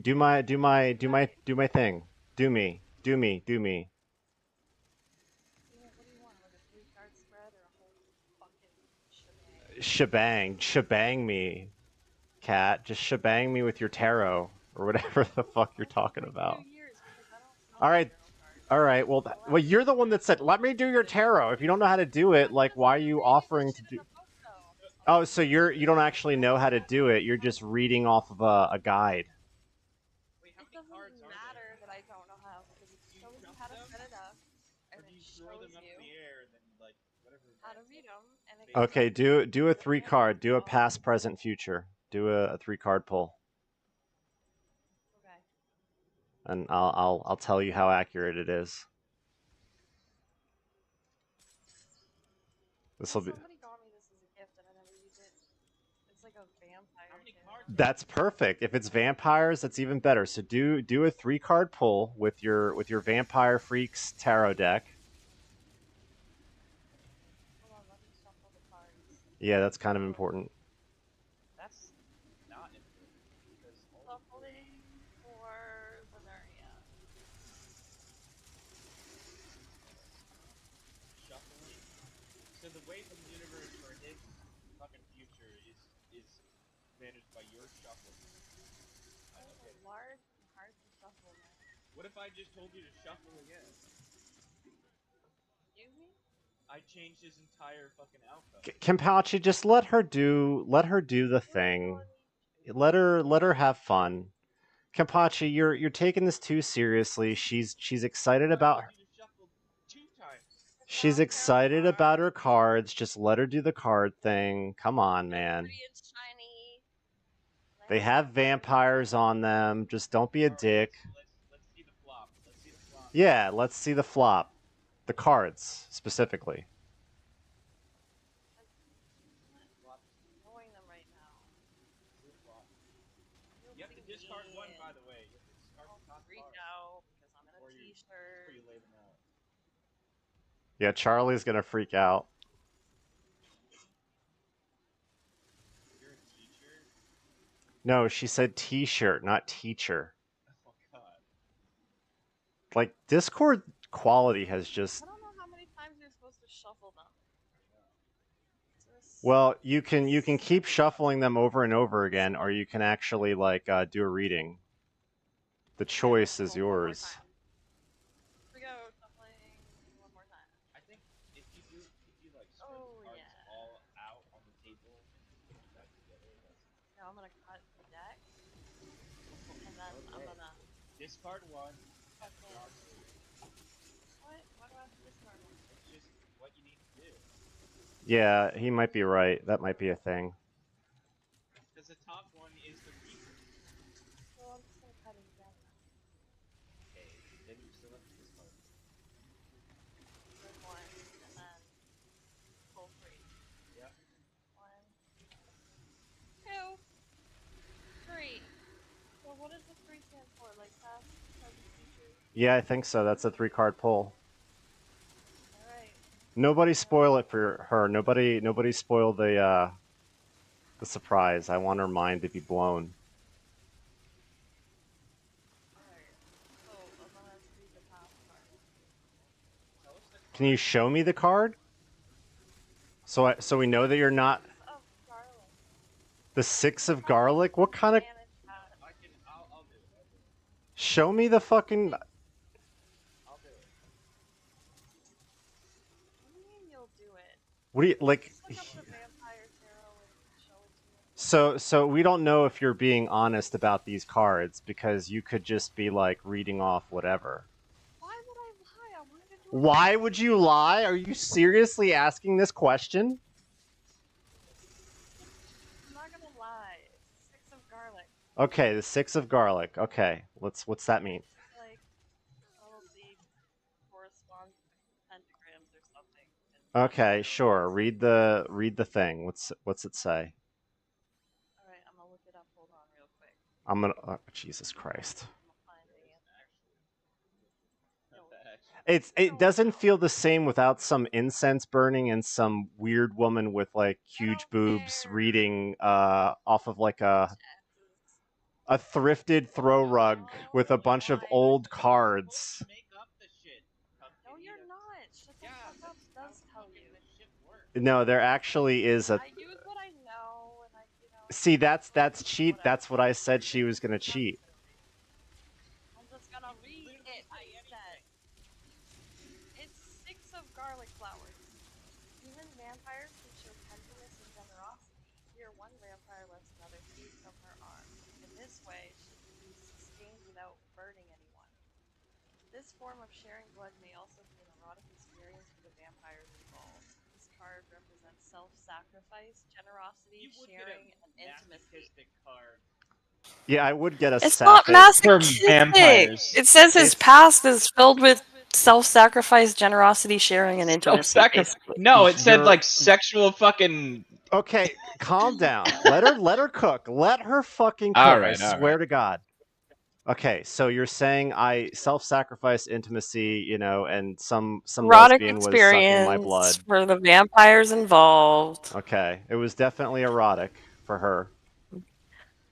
Do my thing. Do me. Do me. Do me. What do you want? Like a three-card spread or a whole fucking shebang? Shebang. Shebang me, cat. Just shebang me with your tarot or whatever the fuck you're I'll take talking like about. 2 years because I don't All know right. tarot cards. All right. So Well, you're the one that said, "Let me do your tarot." If you don't know how to do it, that's like, because why I've are been you reading this offering to shit in do? a book though. Oh, so you don't actually know how to do it. You're just reading off of a guide. It doesn't matter that I don't know how because it shows you how to set it up and it shows you how to read them and it gives Okay, you do a three random card. Do a results. past, present, future. Do a three card pull, Okay. and I'll tell you how accurate it is. This So will be. somebody got me this as a gift and I never used it. It's like a vampire tarot. That's perfect. If it's vampires, that's even better. So do a three card pull with your vampire freaks tarot deck. Hold on, let me shuffle the cards. Yeah, that's kind of important. Shuffling for Veneria. That is a large and hard to shuffle, man. Excuse me? Kimpachi, just let her do the What are you thing. telling me? Let her have fun. Kimpachi, you're taking this too seriously. She's excited about It's she's not tarot excited about her cards. cards. Just let her do the card thing. Come on, They're man. pretty and shiny. And I They have have vampires in vampires them. on them. Just don't be a dick. Yeah, let's see the flop. The cards specifically. I'm showing them right now. You'll see me and I'll freak out because I'm in a t-shirt. Yeah, Charlie's gonna freak out. No, she said t-shirt, not teacher. Like Discord quality has just I don't know how many times you're supposed to shuffle them. Just well, you can keep shuffling them over and over again, or you can actually like do a reading. The okay, let's choice is go one more yours. time. Here we go, shuffling one more time. Oh yeah. Now I'm gonna cut the deck and then I'm gonna fucking what? Why do I have to discard one? Yeah, he might be right. That might be a thing. So I'm just gonna cut it again then. Discard one and then pull three. One, two, three. So what does the three stand for? Like past, present, future? Yeah, I think so. That's a three card pull. Alright. Nobody So spoil it for her. Nobody spoil the surprise. I want her mind to be blown. alright. So I'm gonna read the past card. Can you show me the card? So we know that you're not Six of garlic. the six You're of probably garlic. What kind of Spanish chat. show me the fucking What do you mean you'll do it? what do you like Just look up the vampire tarot and show it to me. so we don't know if you're being honest about these cards because you could just be like reading off whatever. Why would I lie? I wanted to do it for Why would you. you lie? Are you seriously asking this question? I'm not gonna lie. It's six of garlic. Okay, the six of garlic. Okay, what's that mean? It's like probably corresponds to pentagrams or something in Okay, tarot sure. history. Read the thing. What's it say? Alright, I'm gonna look it up. Hold on real quick. I'm gonna Jesus Christ. I'm gonna find the answer. No, It no, doesn't no. feel the same without some incense burning and some weird woman with like I huge don't boobs care. reading off of like Bitch a asses. A thrifted throw rug with a bunch of old cards. No, you're not. Shut the fuck up. Does tell you. No, there actually is a. I use what I know, and See, that's cheat. That's what I said she was gonna cheat. I'm just gonna read it. I said it's 6 of garlic flowers. Human vampires can show tenderness and generosity. Here, one vampire lets another feed from her arm. In this way, she can be sustained without burning anyone. This form of sharing blood may also be an erotic experience for the vampires involved. This card represents self-sacrifice, generosity, sharing, and intimacy. Yeah, I would get a It's not sapphic. For masochistic. vampires. It says his It's- past is filled with self-sacrifice, generosity, sharing, and intimacy. Self-sacrifice. No, it said You're- like sexual fucking. Okay, calm down. Let her cook. Let her fucking cook. Alright, I swear to God. Okay, so you're saying I self-sacrifice intimacy, and some Erotic lesbian was sucking my blood. experience for the vampires involved. Okay, it was definitely erotic for her.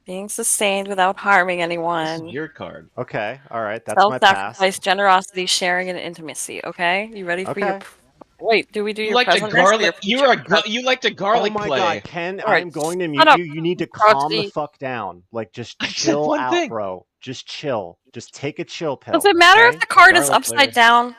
Being sustained without harming This anyone. is your card. Okay, all right, that's my Self-sacrifice, past. generosity, sharing, and intimacy. Okay, you ready for your? Okay. Wait, do we do You your like to present next or garlic. your future? You like to Oh garlic my play. God, Ken, Alright, I'm going to shut mute up, you. You need to calm the Crotchety. fuck down. Like, just I said chill one out, thing. bro. Just chill. Just take a chill pill. Does it matter okay? if the card is Garlic upside player. down?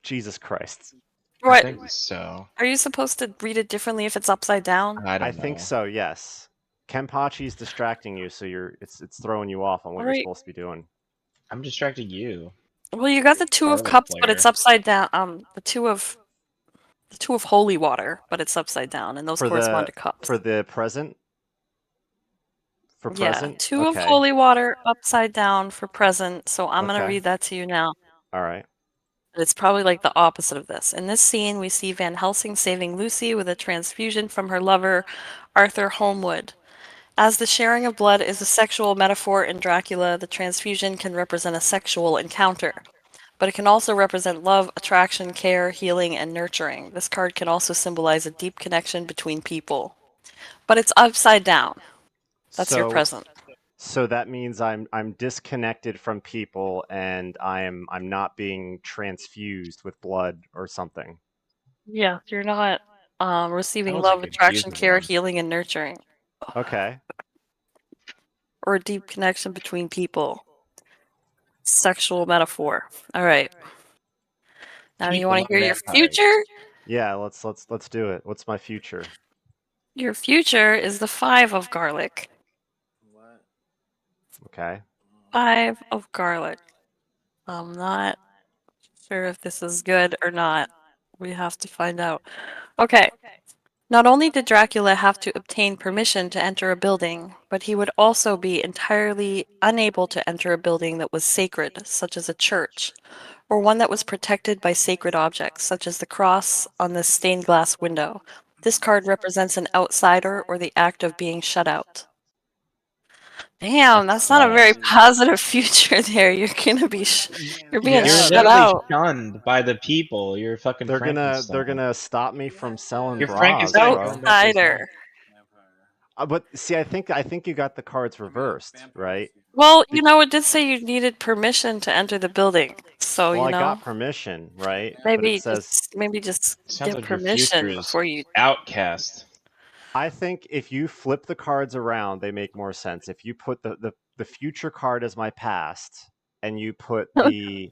Jesus Christ. I What? think so. Are you supposed to read it differently if it's upside down? I don't I know. think so. Yes. Kenpachi's distracting you, so it's throwing you off on what you're Alright. supposed to be doing. I'm distracting you. Well, you got the Two of Garlic Cups, but player. it's upside down. The two of holy water, but it's upside down, and those For correspond the to cups. for the present. For Yeah, present. two of Okay. holy water upside down for present. So I'm gonna Okay. read that to you now. All right. It's probably like the opposite of this. In this scene, we see Van Helsing saving Lucy with a transfusion from her lover, Arthur Holmwood. As the sharing of blood is a sexual metaphor in Dracula, the transfusion can represent a sexual encounter. But it can also represent love, attraction, care, healing, and nurturing. This card can also symbolize a deep connection between people. But it's upside down. That's your present. So that means I'm disconnected from people and I'm not being transfused with blood or something. Yeah, you're not receiving That was a love, attraction, confusing care, one. healing, and nurturing. Okay. Or a deep connection between people. Sexual metaphor. All right. Now, do you People, want not to hear your vampires. future? Yeah, let's do it. What's my future? Your future is the 5 of garlic. Okay. 5 of garlic. I'm not sure if this is good or not. We have to find out. Okay. Not only did Dracula have to obtain permission to enter a building, but he would also be entirely unable to enter a building that was sacred, such as a church, or one that was protected by sacred objects, such as the cross on this stained glass window. This card represents an outsider or the act of being shut out. Damn, that's not a very positive future there. You're gonna be you're being You're shut literally out. shunned by the people. You're fucking They're Frankenstein. gonna stop me from selling You're bras, Frankenstein. bro. Outsider. But see, I think you got the cards reversed, right? Well, it did say you needed permission to enter the building. So, Well, I got permission, right? But maybe it says just Sounds get like your permission future is before you. outcast. I think if you flip the cards around, they make more sense. If you put the future card as my past, and you put the,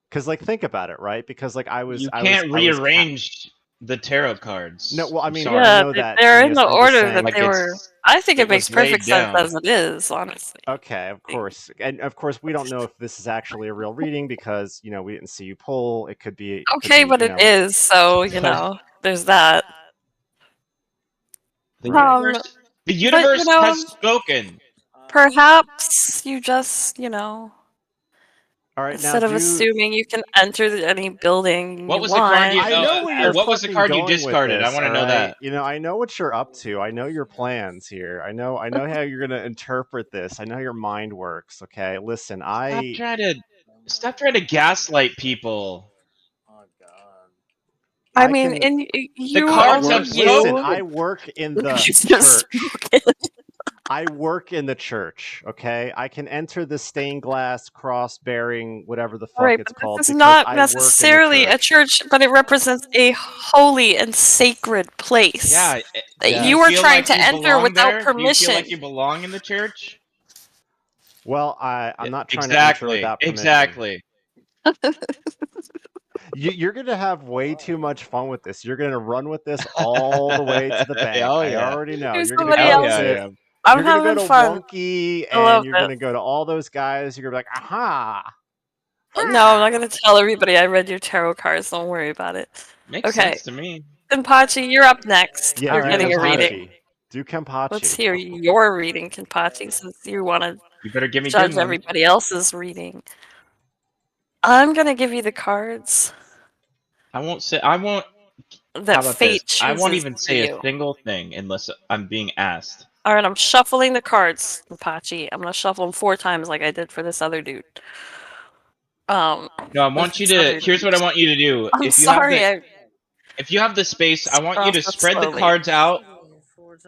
because think about it, right? Because You can't rearrange the tarot cards. No, well, I mean, Sorry. I Yeah, know that. they're in Ines, the I'm just order saying- that they were. I think it makes was laid perfect sense down. as it is, honestly. Okay, of course, and of course, we don't know if this is actually a real reading because we didn't see you pull. It could be. Okay, but it is, so there's that. The Right. universe has spoken. Perhaps you just, All right, instead now of assuming you can enter any building What you was the want. card you? I know where you're what was the fucking card you going with discarded? this, I want to know alright? that. I know what you're up to. I know your plans here. I know how you're gonna interpret this. I know how your mind works. Okay, listen, Stop trying to gaslight people. I mean, and you cards also have spoken. I work in the Just church. spoken. I work in the church, okay? I can enter the stained glass cross bearing whatever the fuck Right, it's but called this is because not I work in the necessarily a church, but it represents a holy and sacred place Yeah. that Yeah. Do you you are feel trying like to you enter belong without there? Do you feel permission. like you belong in the church? Well, I'm not trying to enter Exactly. without permission. Exactly. You're going to have way too much fun with this. You're going to run with this all the way to the bank. Oh I yeah. already know. Here's You're going to somebody go else. to I'm you're going to go having to fun. Wonky I love and you're going this. to go to all those guys. You're going to be like, "Aha." No, I'm not gonna tell everybody I read your tarot cards. Don't worry about it. Makes Okay, sense to me. Kenpachi, you're up next. Yeah, You're do getting a reading. Kenpachi. Do Kenpachi. Let's hear your reading, Kenpachi, since you want to You better give me judge good ones. everybody else's reading. I'm gonna give you the cards I won't say. I won't. that How about fate this? I won't chooses even for say you. a single thing unless I'm being asked. All right, I'm shuffling the cards, Kenpachi. I'm gonna shuffle them 4 times like I did for this other dude. No, I want you to. Here's what I want you to do. I'm sorry. If you have the space, I want you to Process spread the slowly. cards out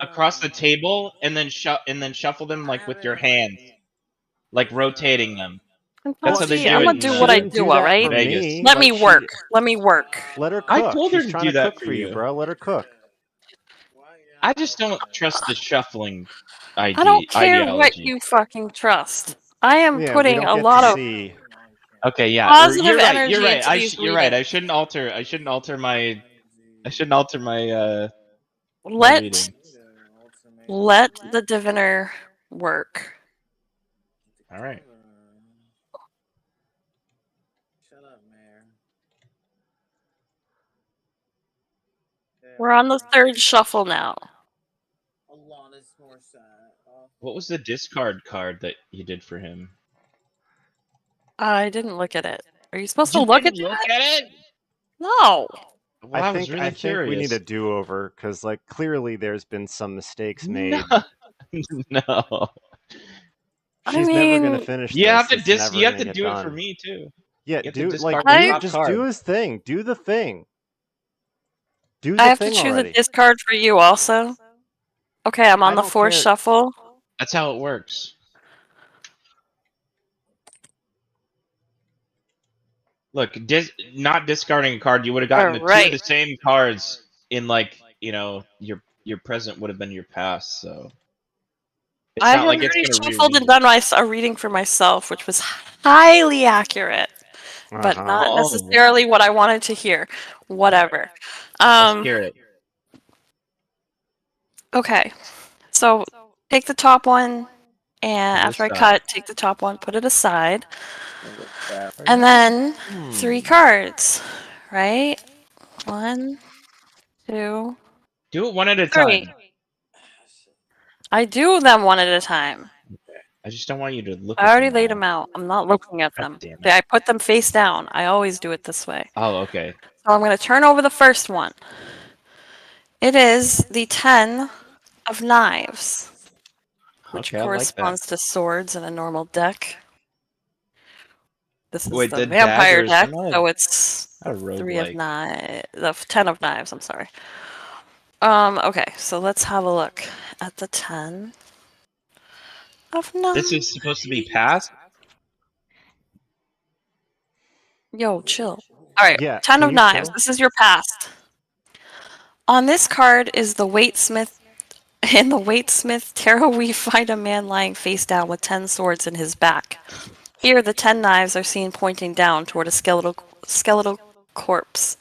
across the table and then shuffle them like with your hands, like rotating them. That's how they Kenpachi, do I'm it gonna in do what I didn't do, that alright? for Vegas. me. Let Like, me work. Let me work. Let her cook. I told her She's to trying do to that cook for for you, you. bro. Let her cook. I just don't trust the shuffling I don't care what ideology. you fucking trust. I am Yeah, we putting don't a get lot to of see. Okay, yeah, positive you're right. energy You're right. into these You're right. readings. I shouldn't alter. I shouldn't alter my. I shouldn't alter my. My Let reading. the diviner work. All right. We're on the 3rd shuffle now. What was the discard card that you did for him? I didn't look at it. Are you supposed You to look at didn't look that? at it? No. Well, I was really I think we need curious. a do-over because, like, clearly there's been some mistakes made. No. She's never gonna finish You this. have to It's never You have gonna to get do it done. for me too. Yeah, You have to do discard like the do top just card. do his thing. Do the thing. Do I the have to thing choose already. a discard for you also. Okay, I'm on the don't 4th care. shuffle. That's how it works. Look, not discarding a card, you would have gotten the 2 of the same cards in, like, your present would have been your past, so it's I not have like it's already gonna shuffled and reread. done a reading for myself, which was highly accurate, but not Oh. necessarily what I wanted to hear. Whatever. Let's hear it. Okay, so take the top one, and Put it after I aside. cut, take the top one, put it aside, and then 3 cards, right? 1, 2, Do it one at a 3. time. I do them one at a time. I just don't want you to look I at already them laid all. them out. I'm not looking at God them. damn it. I put them face down. I always do it this way. Oh, okay. So I'm going to turn over the first one. It is the 10 of Knives, which Okay, I like that. corresponds to swords in a normal deck. This is Wait, the the vampire daggers, deck, they're not so it's a 3 of roguelike. knives, the 10 of Knives, I'm sorry. Okay, so let's have a look at the 10 of Knives. This is supposed to be past? Yo, chill. Alright, Yeah, 10 can of you Knives. chill? This is your past. On this card is the Waitsmith. In the Waitsmith tarot, we find a man lying face down with 10 swords in his back. Here, the 10 knives are seen pointing down toward a skeletal corpse.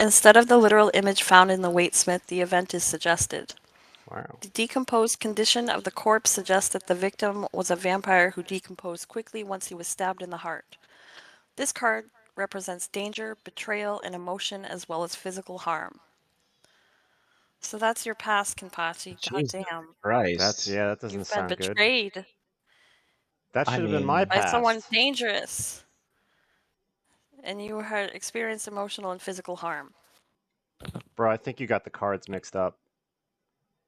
Instead of the literal image found in the Waitsmith, the event is suggested. Wow. The decomposed condition of the corpse suggests that the victim was a vampire who decomposed quickly once he was stabbed in the heart. This card represents danger, betrayal, and emotion, as well as physical harm. So that's your past, Kenpachi. Jesus Goddamn. That doesn't You've been sound good. betrayed That I should have been my mean, by someone past. dangerous. And you had experienced emotional and physical harm. Bro, I think you got the cards mixed up.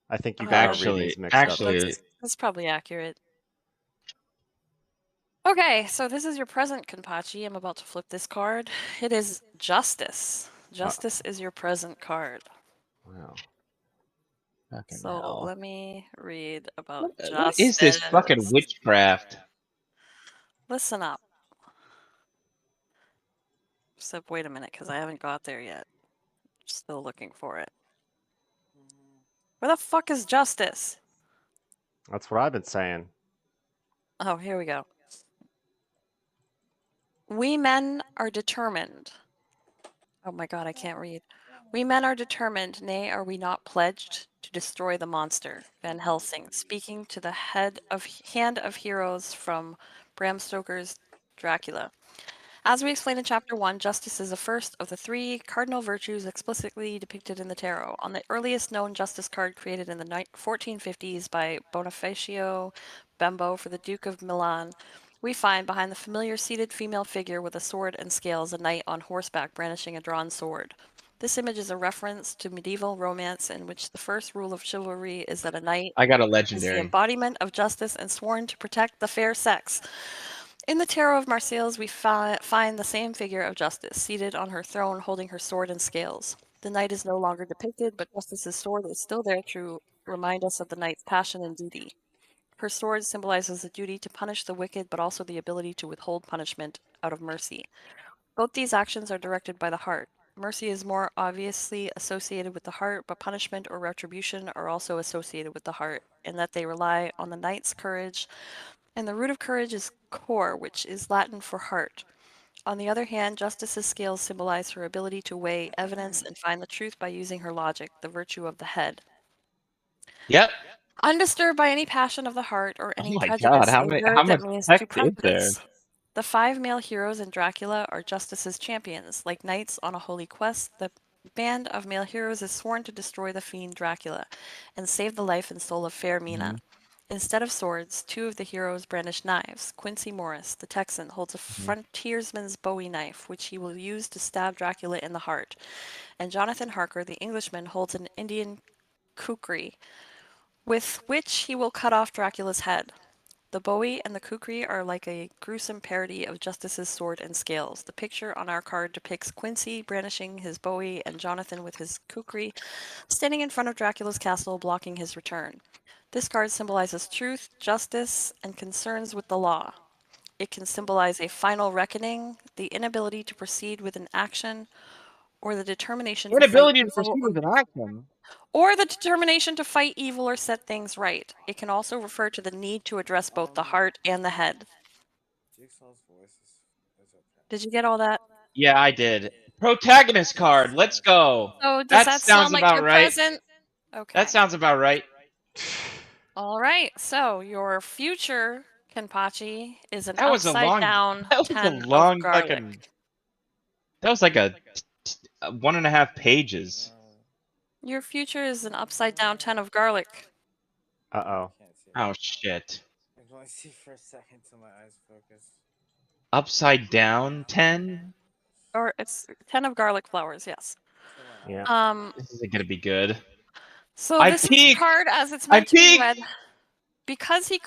I think you got our readings mixed up. That's probably accurate. Okay, so this is your present, Kenpachi. I'm about to flip this card. It is Justice. Justice is your present card. Wow. Fucking So hell. let me read about justice. What is this fucking witchcraft? Listen up. Except wait a minute, because I haven't got there yet. Still looking for it. Where the fuck is justice? That's what I've been saying. Oh, here we go. We men are determined. Oh my god, I can't read. We men are determined, nay, are we not pledged to destroy the monster? Van Helsing, speaking to the hand of heroes from Bram Stoker's Dracula. As we explained in Chapter 1, justice is the first of the 3 cardinal virtues explicitly depicted in the tarot. On the earliest known justice card created in the 1450s by Bonifacio Bembo for the Duke of Milan, we find behind the familiar seated female figure with a sword and scales a knight on horseback brandishing a drawn sword. This image is a reference to medieval romance in which the first rule of chivalry is that a knight I got a is the legendary. embodiment of justice and sworn to protect the fair sex. In the Tarot of Marseilles, we find the same figure of justice, seated on her throne holding her sword and scales. The knight is no longer depicted, but Justice's sword is still there to remind us of the knight's passion and duty. Her sword symbolizes the duty to punish the wicked, but also the ability to withhold punishment out of mercy. Both these actions are directed by the heart. Mercy is more obviously associated with the heart, but punishment or retribution are also associated with the heart, in that they rely on the knight's courage, and the root of courage is cor, which is Latin for heart. On the other hand, Justice's scales symbolize her ability to weigh evidence and find the truth by using her logic, the virtue of the head. Yep. Undisturbed by any passion of the heart or any Oh my prejudice, god, how much that text to is there? practice. The 5 male heroes in Dracula are Justice's champions. Like knights on a holy quest, the band of male heroes is sworn to destroy the fiend Dracula and save the life and soul of fair Mina. Instead of swords, 2 of the heroes brandish knives. Quincy Morris, the Texan, holds a frontiersman's Bowie knife, which he will use to stab Dracula in the heart. And Jonathan Harker, the Englishman, holds an Indian kukri, with which he will cut off Dracula's head. The Bowie and the kukri are like a gruesome parody of Justice's sword and scales. The picture on our card depicts Quincy brandishing his Bowie and Jonathan with his kukri, standing in front of Dracula's castle, blocking his return. This card symbolizes truth, justice, and concerns with the law. It can symbolize a final reckoning, the inability to proceed with an action, or the determination to fight Inability to evil, proceed with an action. or the determination to fight evil or set things right. It can also refer to the need to address both the heart and the head. Did you get all that? Yeah, I did. Protagonist card. Let's go. So does that sound like your right. present? Okay. That sounds about right. All right. So your future Kenpachi is an That was a upside long. down That was a 10 long of garlic. fucking. That was like a 1.5 pages. Your future is an upside down 10 of garlic. Uh-oh. Oh shit. I can only see for a second till my eyes focus. Upside down 10. Or it's 10 of garlic flowers, yes. Yeah. This isn't gonna be good. So I this peeked! card, as it's I meant to be peeked! read, because he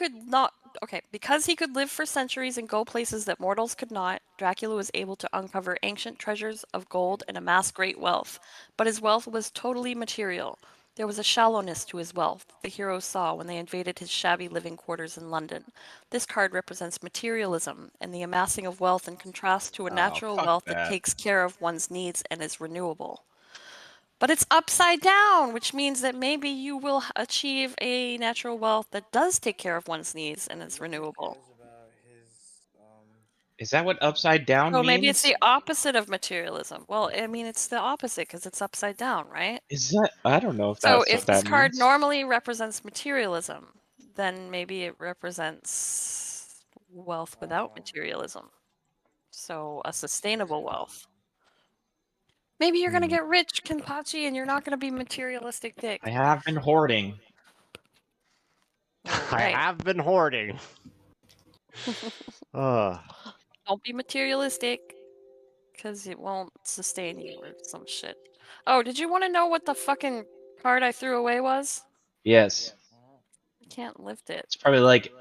could live for centuries and go places that mortals could not, Dracula was able to uncover ancient treasures of gold and amass great wealth. But his wealth was totally material. There was a shallowness to his wealth the heroes saw when they invaded his shabby living quarters in London. This card represents materialism and the amassing of wealth in contrast to a natural fuck wealth that takes care of one's needs and is renewable. But it's upside down, which means that maybe you will achieve a natural wealth that does take care of one's needs and is renewable. Is that what upside down So means? maybe it's the opposite of materialism. Well, I mean, it's the opposite because it's upside down, right? Is that? I don't know if So that's if what that this card means. normally represents materialism, then maybe it represents wealth without materialism. So a sustainable wealth. Maybe you're gonna get rich, Kenpachi, and you're not gonna be materialistic dick. I have been hoarding. I have been hoarding. Don't be materialistic, because it won't sustain you or some shit. Oh, did you want to know what the fucking card I threw away was? Yes. I can't lift it. It's probably like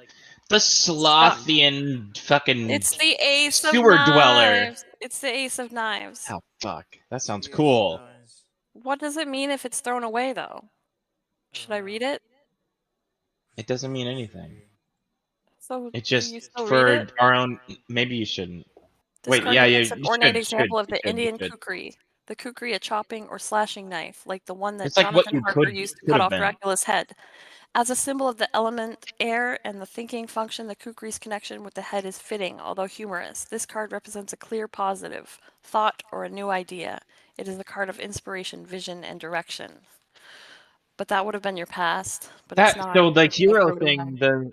the Slothian fucking It's the Ace of sewer Knives. dweller. It's the Ace of Knives. Oh fuck, that sounds cool. What does it mean if it's thrown away, though? Should I read it? It doesn't mean anything. So It's do just you still read for it? our own. Maybe you shouldn't. This Wait, card yeah, depicts you an ornate should. example of You the should. You Indian should. kukri. The kukri, a chopping or slashing knife, like the one that It's like what Jonathan you Harker could used to could cut have off been. Dracula's head. As a symbol of the element air and the thinking function, the kukri's connection with the head is fitting, although humorous. This card represents a clear positive thought or a new idea. It is the card of inspiration, vision, and direction. But that would have been your past, but it's not. So the because you hero threw it away.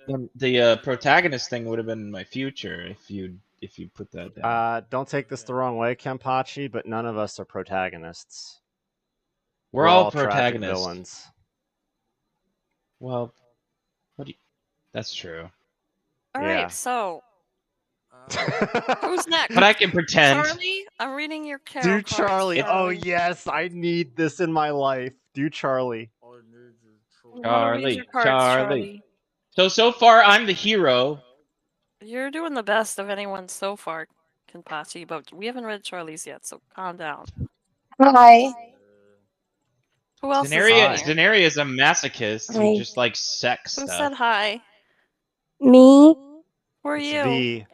thing, the protagonist thing would have been my future if you put that down. Don't take this the wrong way, Kenpachi, but none of us are protagonists. We're We're all all tragic protagonists. villains. Well, what do you? That's true. All Yeah. right, so who's next? But I can pretend. Charlie, I'm reading your tarot Do cards. Charlie. Oh Charlie. yes, I need this in my life. Do Charlie. I wanna read your cards, Charlie. So far I'm the hero. You're doing the best of anyone so far, Kenpachi, but we haven't read Charlie's yet, so calm down. Hi. Who else is Zenaria, here? Zenaria is a masochist who Hi. just likes sex Who stuff. said hi? Me. Who are It's you? V.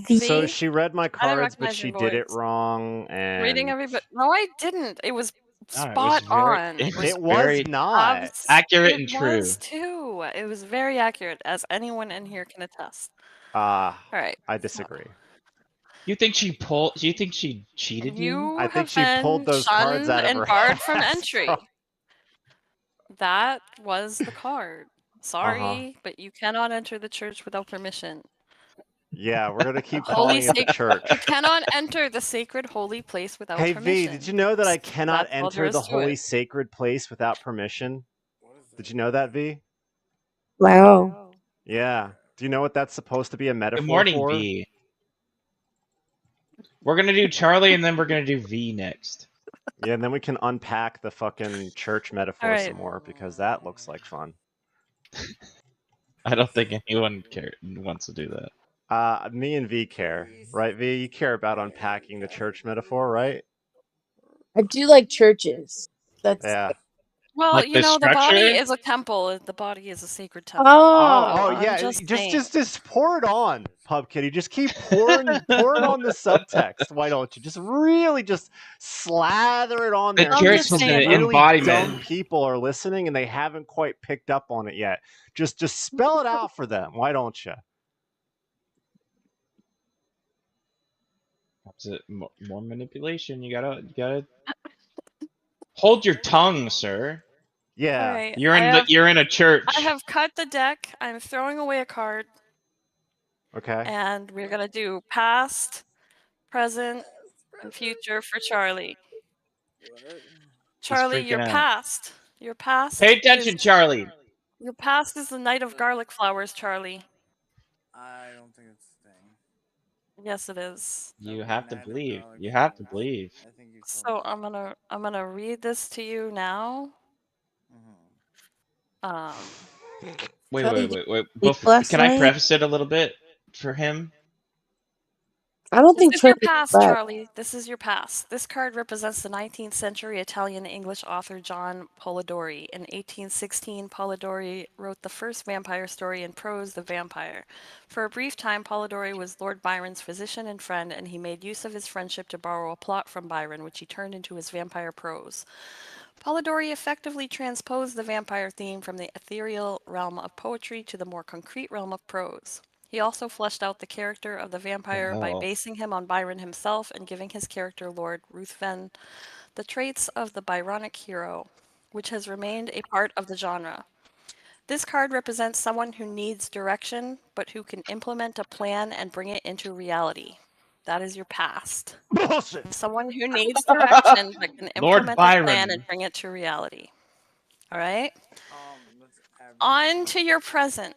V. So she read my I didn't cards, but recognize she your did it voice. wrong. And Reading everybody. No, I didn't. It was No, it spot was very- on. it was it was very not. accurate it and true. was too. It was very accurate, as anyone in here can attest. All right. I disagree. You think she pulled? Do you think she cheated you? I think have she pulled been those cards out shunned of and her barred from ass, entry. bro. That was the card. Sorry, but you cannot enter the church without permission. Yeah, we're gonna keep Holy calling it the sacred- church. You cannot enter the sacred holy place without Hey permission. V, did you know that I cannot That's all there enter is the to holy it. sacred place without permission? Did you know that, V? Wow. Yeah. Do you know what that's supposed to be a metaphor Good morning, for? V. We're gonna do Charlie and then we're gonna do V next. Yeah, and then we can unpack the fucking church metaphor Alright. some more because that looks like fun. I don't think anyone wants to do that. Me and V care, right? V, you care about unpacking the church metaphor, right? I do like churches. That's Yeah. Well, Like you the know, the body structure? is a temple. The body is a sacred temple. Oh, I'm yeah. just Just pour it on, Pub Kitty. Just keep pouring on the subtext. Why don't you? Just really just slather it on The there. I'm church just is an saying, Really embodiment. dumb people are listening and they haven't quite picked up on it yet. Just spell it out for them. Why don't you? Is it more manipulation? You gotta hold your tongue, sir. Yeah. Alright, You're in a church. I have cut the deck. I'm throwing away a card, Okay. and we're gonna do past, present, and future for Charlie. Charlie, freaking your out. past. Your past. Pay attention, Charlie. Your past is the night of garlic flowers, Charlie. I don't think it's a thing. Yes, it is. You No, have to Night of believe. Garlic You have to Flowers. believe. I think you told So me. I'm gonna read this to you now. Mhm. Wait. Sleep Before, last can I night? preface it a little bit for him? I don't This think is your church is past, bad. Charlie. This is your past. This card represents the 19th century Italian-English author John Polidori. In 1816, Polidori wrote the first vampire story in prose, The Vampire. For a brief time, Polidori was Lord Byron's physician and friend, and he made use of his friendship to borrow a plot from Byron, which he turned into his vampire prose. Polidori effectively transposed the vampire theme from the ethereal realm of poetry to the more concrete realm of prose. He also fleshed out the character of the vampire by hell? basing him on Byron himself and giving his character, Lord Ruthven, the traits of the Byronic hero, which has remained a part of the genre. This card represents someone who needs direction, but who can implement a plan and bring it into reality. That is your past. Bullshit. Someone who needs direction, but can Lord implement a plan Byron. and bring it to reality. All right? Let's add On to your present.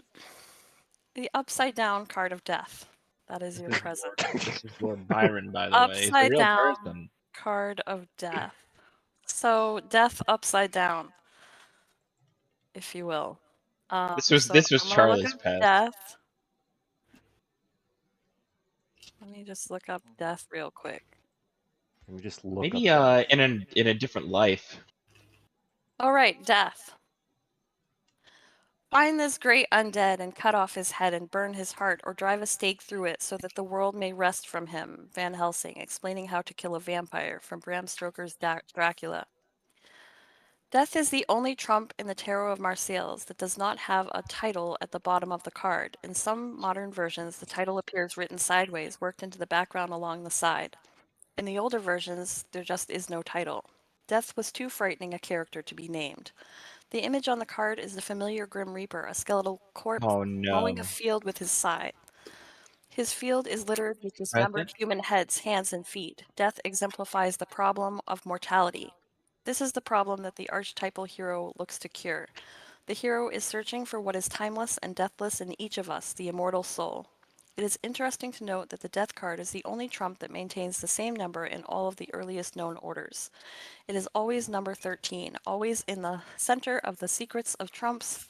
The upside down card of death. That is your present. This is Lord Byron, by the way. He's a Upside real down person. card of death. So death upside down, if you will. This was so I'm gonna look Charlie's up past. death. Let me just look up death real quick. Let me just look Maybe up in a different life. All right, death. Find this great undead and cut off his head and burn his heart or drive a stake through it so that the world may rest from him. Van Helsing, explaining how to kill a vampire from Bram Stoker's Dracula. Death is the only trump in the Tarot of Marseilles that does not have a title at the bottom of the card. In some modern versions, the title appears written sideways, worked into the background along the side. In the older versions, there just is no title. Death was too frightening a character to be named. The image on the card is the familiar Grim Reaper, a skeletal corpse Oh mowing no. a field with his scythe. His field is littered with dismembered Present? human heads, hands, and feet. Death exemplifies the problem of mortality. This is the problem that the archetypal hero looks to cure. The hero is searching for what is timeless and deathless in each of us, the immortal soul. It is interesting to note that the death card is the only trump that maintains the same number in all of the earliest known orders. It is always number 13, always in the center of the secrets of trumps,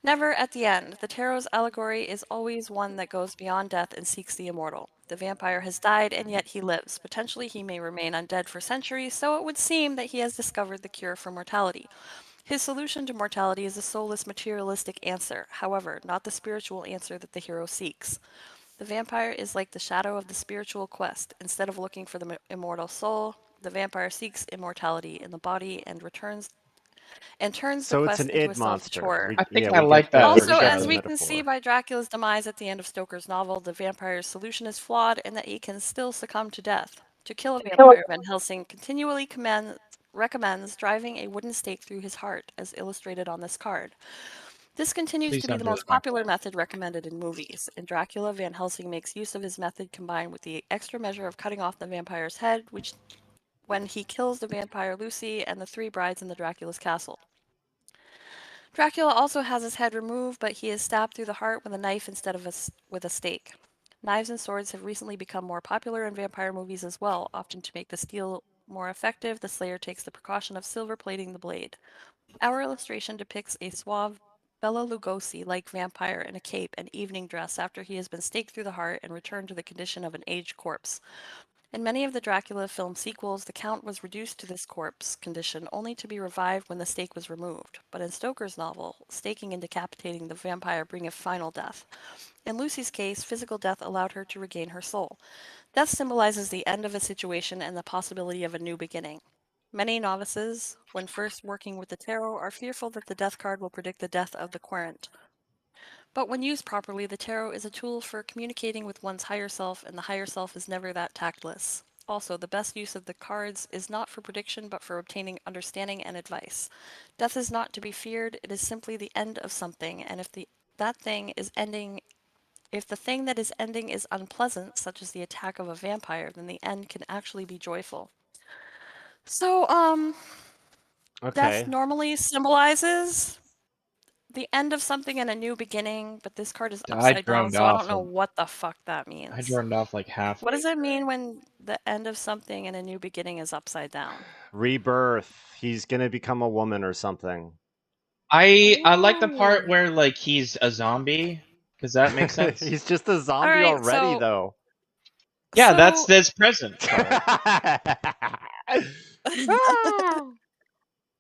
never at the end. The tarot's allegory is always one that goes beyond death and seeks the immortal. The vampire has died and yet he lives. Potentially he may remain undead for centuries, so it would seem that he has discovered the cure for mortality. His solution to mortality is a soulless materialistic answer, however, not the spiritual answer that the hero seeks. The vampire is like the shadow of the spiritual quest. Instead of looking for the immortal soul, the vampire seeks immortality in the body and turns the So it's an quest into a id monster. self-chore. I think Yeah, I like that Also, we get as the version. we can see metaphor. by Dracula's demise at the end of Stoker's novel, the vampire's solution is flawed and that he can still succumb to death. To kill a vampire, Van Helsing continually recommends driving a wooden stake through his heart, as illustrated on this card. This continues Please to be don't the do most that. popular method recommended in movies. In Dracula, Van Helsing makes use of his method combined with the extra measure of cutting off the vampire's head, which when he kills the vampire Lucy and the three brides in the Dracula's castle. Dracula also has his head removed, but he is stabbed through the heart with a knife instead of with a stake. Knives and swords have recently become more popular in vampire movies as well. Often to make the steel more effective, the slayer takes the precaution of silver plating the blade. Our illustration depicts a suave Bela Lugosi-like vampire in a cape and evening dress after he has been staked through the heart and returned to the condition of an aged corpse. In many of the Dracula film sequels, the Count was reduced to this corpse condition only to be revived when the stake was removed. But in Stoker's novel, staking and decapitating the vampire bring a final death. In Lucy's case, physical death allowed her to regain her soul. Death symbolizes the end of a situation and the possibility of a new beginning. Many novices, when first working with the tarot, are fearful that the death card will predict the death of the querent. But when used properly, the tarot is a tool for communicating with one's higher self, and the higher self is never that tactless. Also, the best use of the cards is not for prediction, but for obtaining understanding and advice. Death is not to be feared, it is simply the end of something, and if the thing that is ending is unpleasant, such as the attack of a vampire, then the end can actually be joyful. So, death Okay. normally symbolizes the end of something and a new beginning, but this card is I upside down, droned so I don't off. know what the fuck that means. I droned off like half. What does it mean when the end of something and a new beginning is upside down? Rebirth. He's gonna become a woman or something. I like the part Ooh. where like he's a zombie because that makes sense. He's just a zombie Alright, already, so though. Yeah, so that's this present card.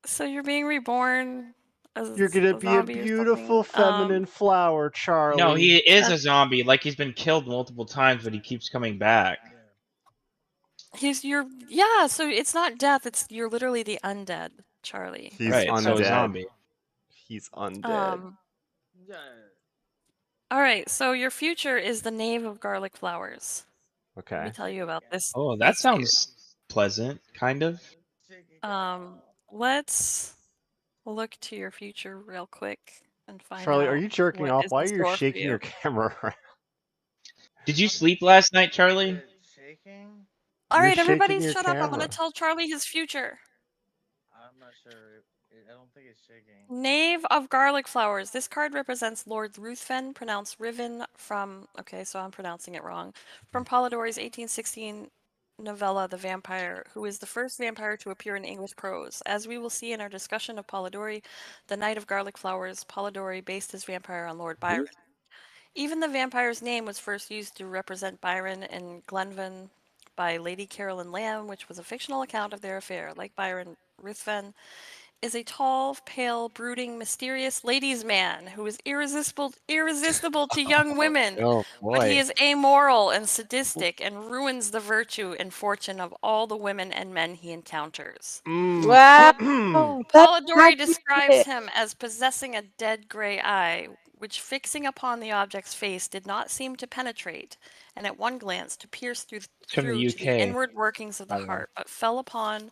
so you're being reborn as You're gonna a be a zombie or beautiful something. feminine flower, No, Charlie. he is a zombie. Like he's been killed multiple times, but he keeps coming back. Yeah, so it's not death, you're literally the undead, Charlie. He's Right, so a undead. zombie. He's undead. Alright, so your future is the Knave of Garlic Flowers. Let me Okay. tell you about this. Oh, that these two. sounds pleasant, kind of. Let's look to your future real quick and find Charlie, out are you jerking what off? is Why in are you store for shaking you. your camera around? Did you sleep last night, Charlie? Shaking? All You're right, everybody shaking your shut up. I'm going to camera. tell Charlie his future. I'm not sure. I don't think it's shaking. Knave of Garlic Flowers. This card represents Lord Ruthven, pronounced Riven from, okay, so I'm pronouncing it wrong, from Polidori's 1816 novella, The Vampire, who is the first vampire to appear in English prose. As we will see in our discussion of Polidori, the Knight of Garlic Flowers, Polidori based his vampire on Lord Byron. Even the vampire's name was first used to represent Byron in Glenvin by Lady Caroline Lamb, which was a fictional account of their affair. Like Byron, Ruthven is a tall, pale, brooding, mysterious ladies' man who is irresistible to young women. Oh But he boy. is amoral and sadistic and ruins the virtue and fortune of all the women and men he encounters. Wow. That's Polidori describes accurate. him as possessing a dead gray eye, which fixing upon the object's face did not seem to penetrate, and at one glance to pierce through From the to the UK, inward workings of the by the way. heart, but fell upon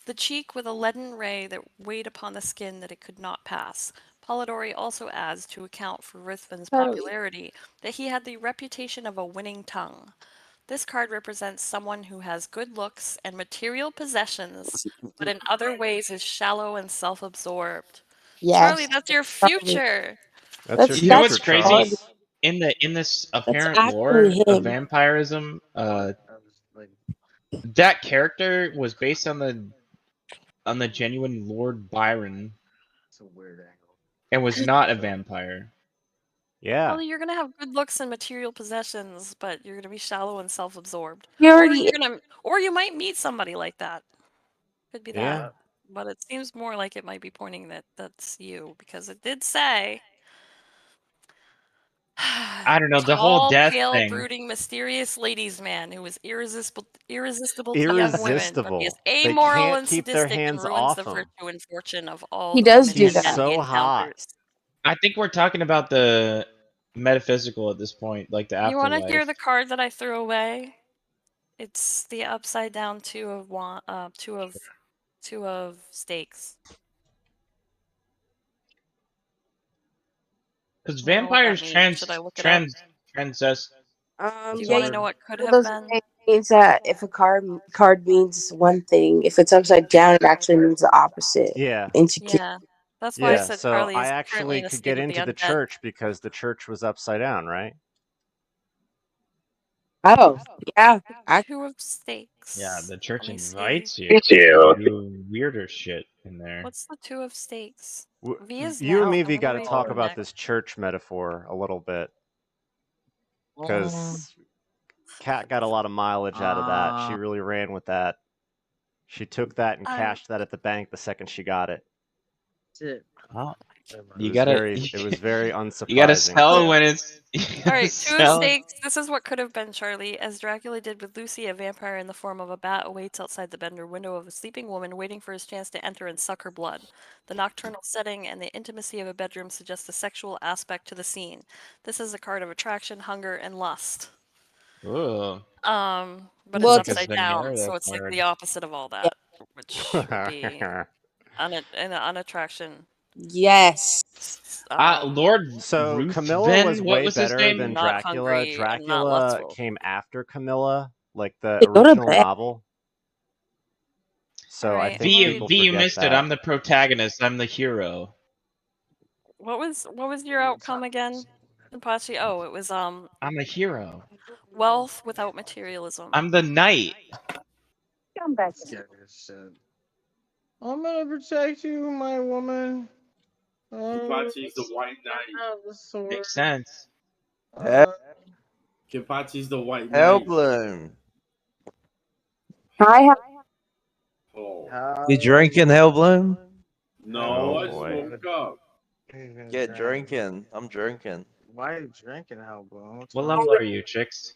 the cheek with a leaden ray that weighed upon the skin that it could not pass. Polidori also adds, to account for Ruthven's popularity, that he had the reputation of a winning tongue. This card represents someone who has good looks and material possessions, but in other ways is shallow and self-absorbed. Yes. Charlie, that's your future. That's your That's You know future, what's crazy? Charles. In this That's apparent actually lore of him. vampirism, I was like, that character was based on the genuine Lord Byron it's a weird angle. and was not a vampire. Yeah. Charlie, you're gonna have good looks and material possessions, but you're gonna be shallow and self-absorbed. He Or already you're gonna, or you might meet somebody like that. Could be that. Yeah. But it seems more like it might be pointing that that's you, because it did say. I don't know, the whole Tall, death pale, thing. brooding, mysterious ladies' man who is irresistible to young women, but he is Irresistible. They amoral can't and keep their sadistic and hands ruins the off him. virtue and fortune of all He the does women do and He's men that. he so hot. encounters. I think we're talking about the metaphysical at this point, like the You want to hear afterlife. the card that I threw away? It's the upside down two of stakes. Because I don't know what that vampires means. Should I look it up? transcend. Do you Yeah, want to know what could it have doesn't been? means that if a card means one thing, if it's upside down, it actually means the opposite. Yeah. Yeah, that's why I Yeah. said So Charlie I is currently actually in a could state get of the into the undead. church because the church was upside down, right? Oh, yeah. Two of stakes. Yeah, the church Let me see. invites you to do weirder shit in there. What's the two of stakes? V is You and now. me, I V, wonder got to what talk you're about next. this church metaphor a little bit because Kat got a lot of mileage out of that. She really ran with that. She took that and cashed that at the bank the second she got it. Shit. Oh, It you was gotta. very unsurprising. You gotta sell when it's. All right, two of stakes. This is what could have been Charlie. As Dracula did with Lucy, a vampire in the form of a bat awaits outside the bedroom window of a sleeping woman, waiting for his chance to enter and suck her blood. The nocturnal setting and the intimacy of a bedroom suggest a sexual aspect to the scene. This is a card of attraction, hunger, and lust. Ooh. But Well, it's upside down, so it's like the opposite of all that, which would be an unattraction. Yes. Lord So Camilla was way what was his better name? than Not Dracula. hungry and not Dracula lustful. came after Camilla, like the Hey, go to original bed. novel. So I Alright, think people V, you forget missed it. that. I'm the protagonist. I'm the hero. What was your outcome again, Apache? Oh, it was I'm a hero. wealth without materialism. I'm the knight. Come back. I'm gonna protect you, my woman. Kipachi's the white knight. Makes sense. Kipachi's the white knight. Hellbloom. Hi. Oh. You drinking, Hellbloom? No, Oh, I just boy. woke up. Get drinking. I'm drinking. Why are you drinking, Hellbloom? What level are you, chicks?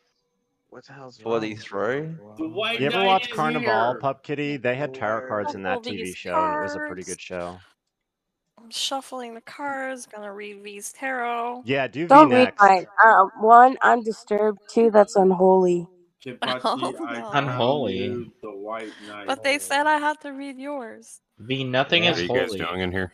What the hell's 43. The white You ever knight watch is Carnival, here. Pup Kitty? They had tarot cards in that Shuffle TV these show, and it was a pretty cards. good show. I'm shuffling the cards, gonna read V's tarot. Yeah, do V Don't read next. mine. One, I'm disturbed. Two, that's unholy. Kipachi, Oh, I no. crown Unholy. you the white knight. But they said I had to read yours. V, nothing Yeah. is What are you holy. guys doing in here?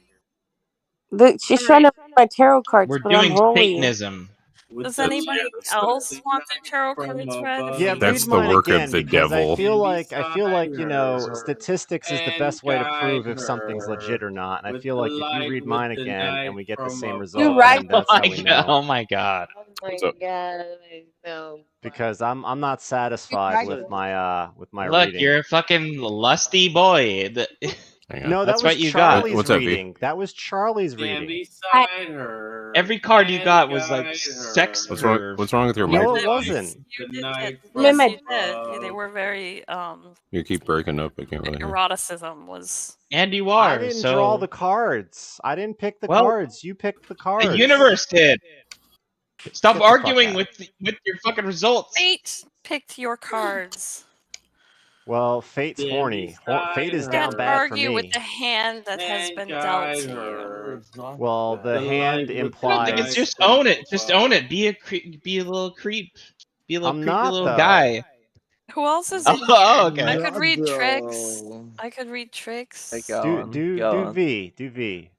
She's trying to read my tarot cards, We're but doing unholy. Satanism. With Does the anybody lips else of the want their tarot from cards read? above. Yeah, That's read the mine work of again the because I devil. feel like you know, her statistics is the and best way to prove guide if something's her legit or not. And I with feel the like if you light, read with mine the again and night we get the from same above. result, right. then that's how we know. Oh my god. What's up? God, I know. Because I'm not satisfied with my Look, reading. you're a fucking lusty boy. Hang on. No, that That's was what you got. Charlie's What's up, V? reading. That was Charlie's reading. Stand beside her. Every card you and got was like guide sex her. curve. What's wrong with your No, mic? it wasn't. You Good did night get, from yes, my- you did. They above. were very You keep breaking up. I can't really hear. Eroticism was. And you I are. didn't so... draw the cards. I didn't pick the Well, cards. You picked the cards. The universe did. Stop Get the fuck arguing out. with your fucking results. Fate picked your cards. Well, fate's Stand horny. Fate is beside down Can't bad for argue with me. the hand that has and been dealt guide to you. her. Well, the The hand light implies. I don't think it's just own it. Just own it. Be a little creep. Be a little I'm creepy not, little though. guy. Who else is Oh, in here? okay. I could read Bro. tricks. I could read tricks. Hey, Do go on. do go do on. V. Do V.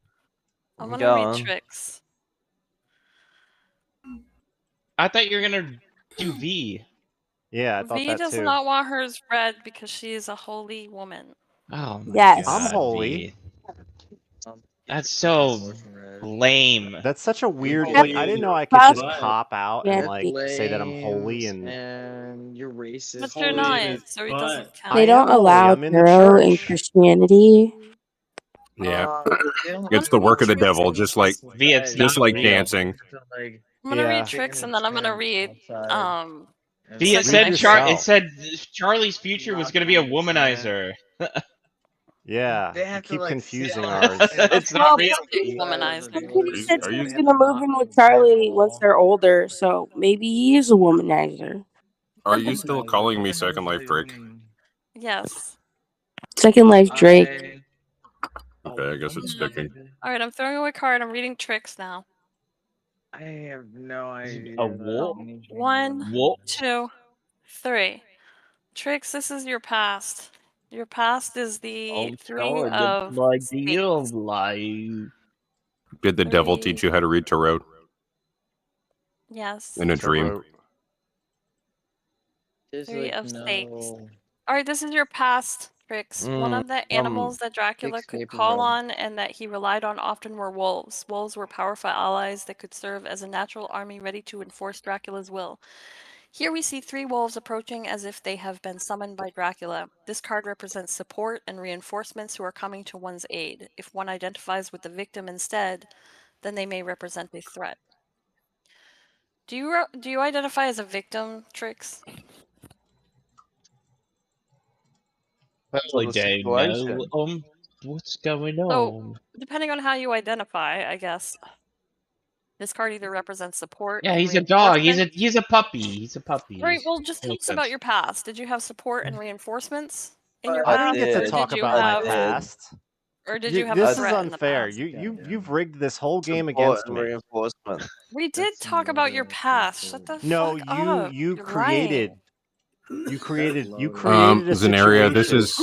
I'm gonna Go read on. tricks. I thought you were gonna do V. Yeah, I thought V that does too. not want hers read because she is a holy woman. Oh my Yes. god. I'm holy. V. That's so lame. That's such a weird. Holy Like, I didn't know I could That's- just cop out Yeah. and like say that I'm holy and. you're racist. But you're Holy not, is so it butt. doesn't count. I They don't am holy, allow I'm in the tarot in church. Christianity. Yeah, It's it's the work of the devil, just like V, it's just not like real. dancing. Like, I'm gonna Yeah. read tricks and then I'm gonna read V, it Second said Life. yourself. it said Charlie's future was gonna be a womanizer. Yeah, They you have to, keep like, confusing sit ours. It's not real. Womanizer. He said Are he you- was gonna move in with Charlie once they're older, so maybe he is a womanizer. Are you still calling me Second Life Drake? Yes. Second Life Drake. Okay, I guess it's sticking. Alright, I'm throwing away card. I'm reading tricks now. I have no idea. A wolf? One, Wolf? 2, 3. Tricks, this is your past. Your past is the three of spades. life. Did the devil Three. teach you how to read tarot Yes. in a dream? Tarot. Three of spades. Alright, this is your past tricks. One of the animals that Dracula Six could paper call road. on and that he relied on often were wolves. Wolves were powerful allies that could serve as a natural army ready to enforce Dracula's will. Here we see 3 wolves approaching as if they have been summoned by Dracula. This card represents support and reinforcements who are coming to one's aid. If one identifies with the victim instead, then they may represent a threat. Do you identify as a victim, Trix? Holy the day, situation? no. What's going on? So, depending on how you identify, I guess. This card either represents support. Yeah, and he's a dog. reinforcement. He's a puppy. He's a puppy. Right. Well, just tell Makes us about sense. your past. Did you have support and reinforcements in your I past? didn't get to or talk did you about my have, past. Or did you have This a is threat in the unfair. past? You've rigged this whole game Support against and me. reinforcement. We did talk about your past. Shut the No, fuck up. you You're created. lying. You created a Zenaria, situation. this is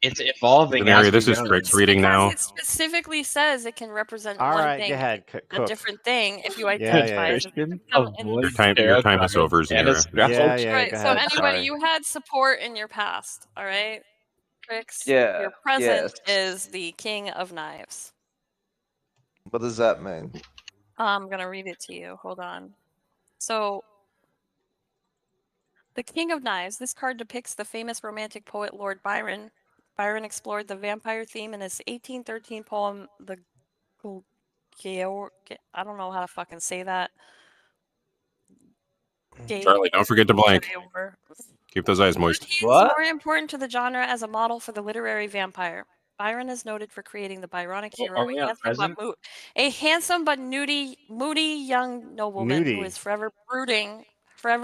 It's evolving. Zenaria, as this we is go. Trix reading now. It specifically says it can represent All one right, thing, go ahead, a cook. different thing if you Yeah, identify as a Christian victim. and- Your time is over, And a Zenaria. scrap. Yeah, yeah. Right. Go So ahead. anyway, Sorry. you had support in your past. All right. Trix. Yeah, Your present yes. is the King of Knives. What does that mean? I'm gonna read it to you. Hold on. So, the King of Knives. This card depicts the famous romantic poet Lord Byron. Byron explored the vampire theme in his 1813 poem, The Georg. I don't know how to fucking say that. Charlie, don't forget to blank. Keep those eyes moist. He is more important to the genre as a model for the literary vampire. Byron is noted for creating the Byronic hero, a handsome but moody young nobleman who Nudie. is forever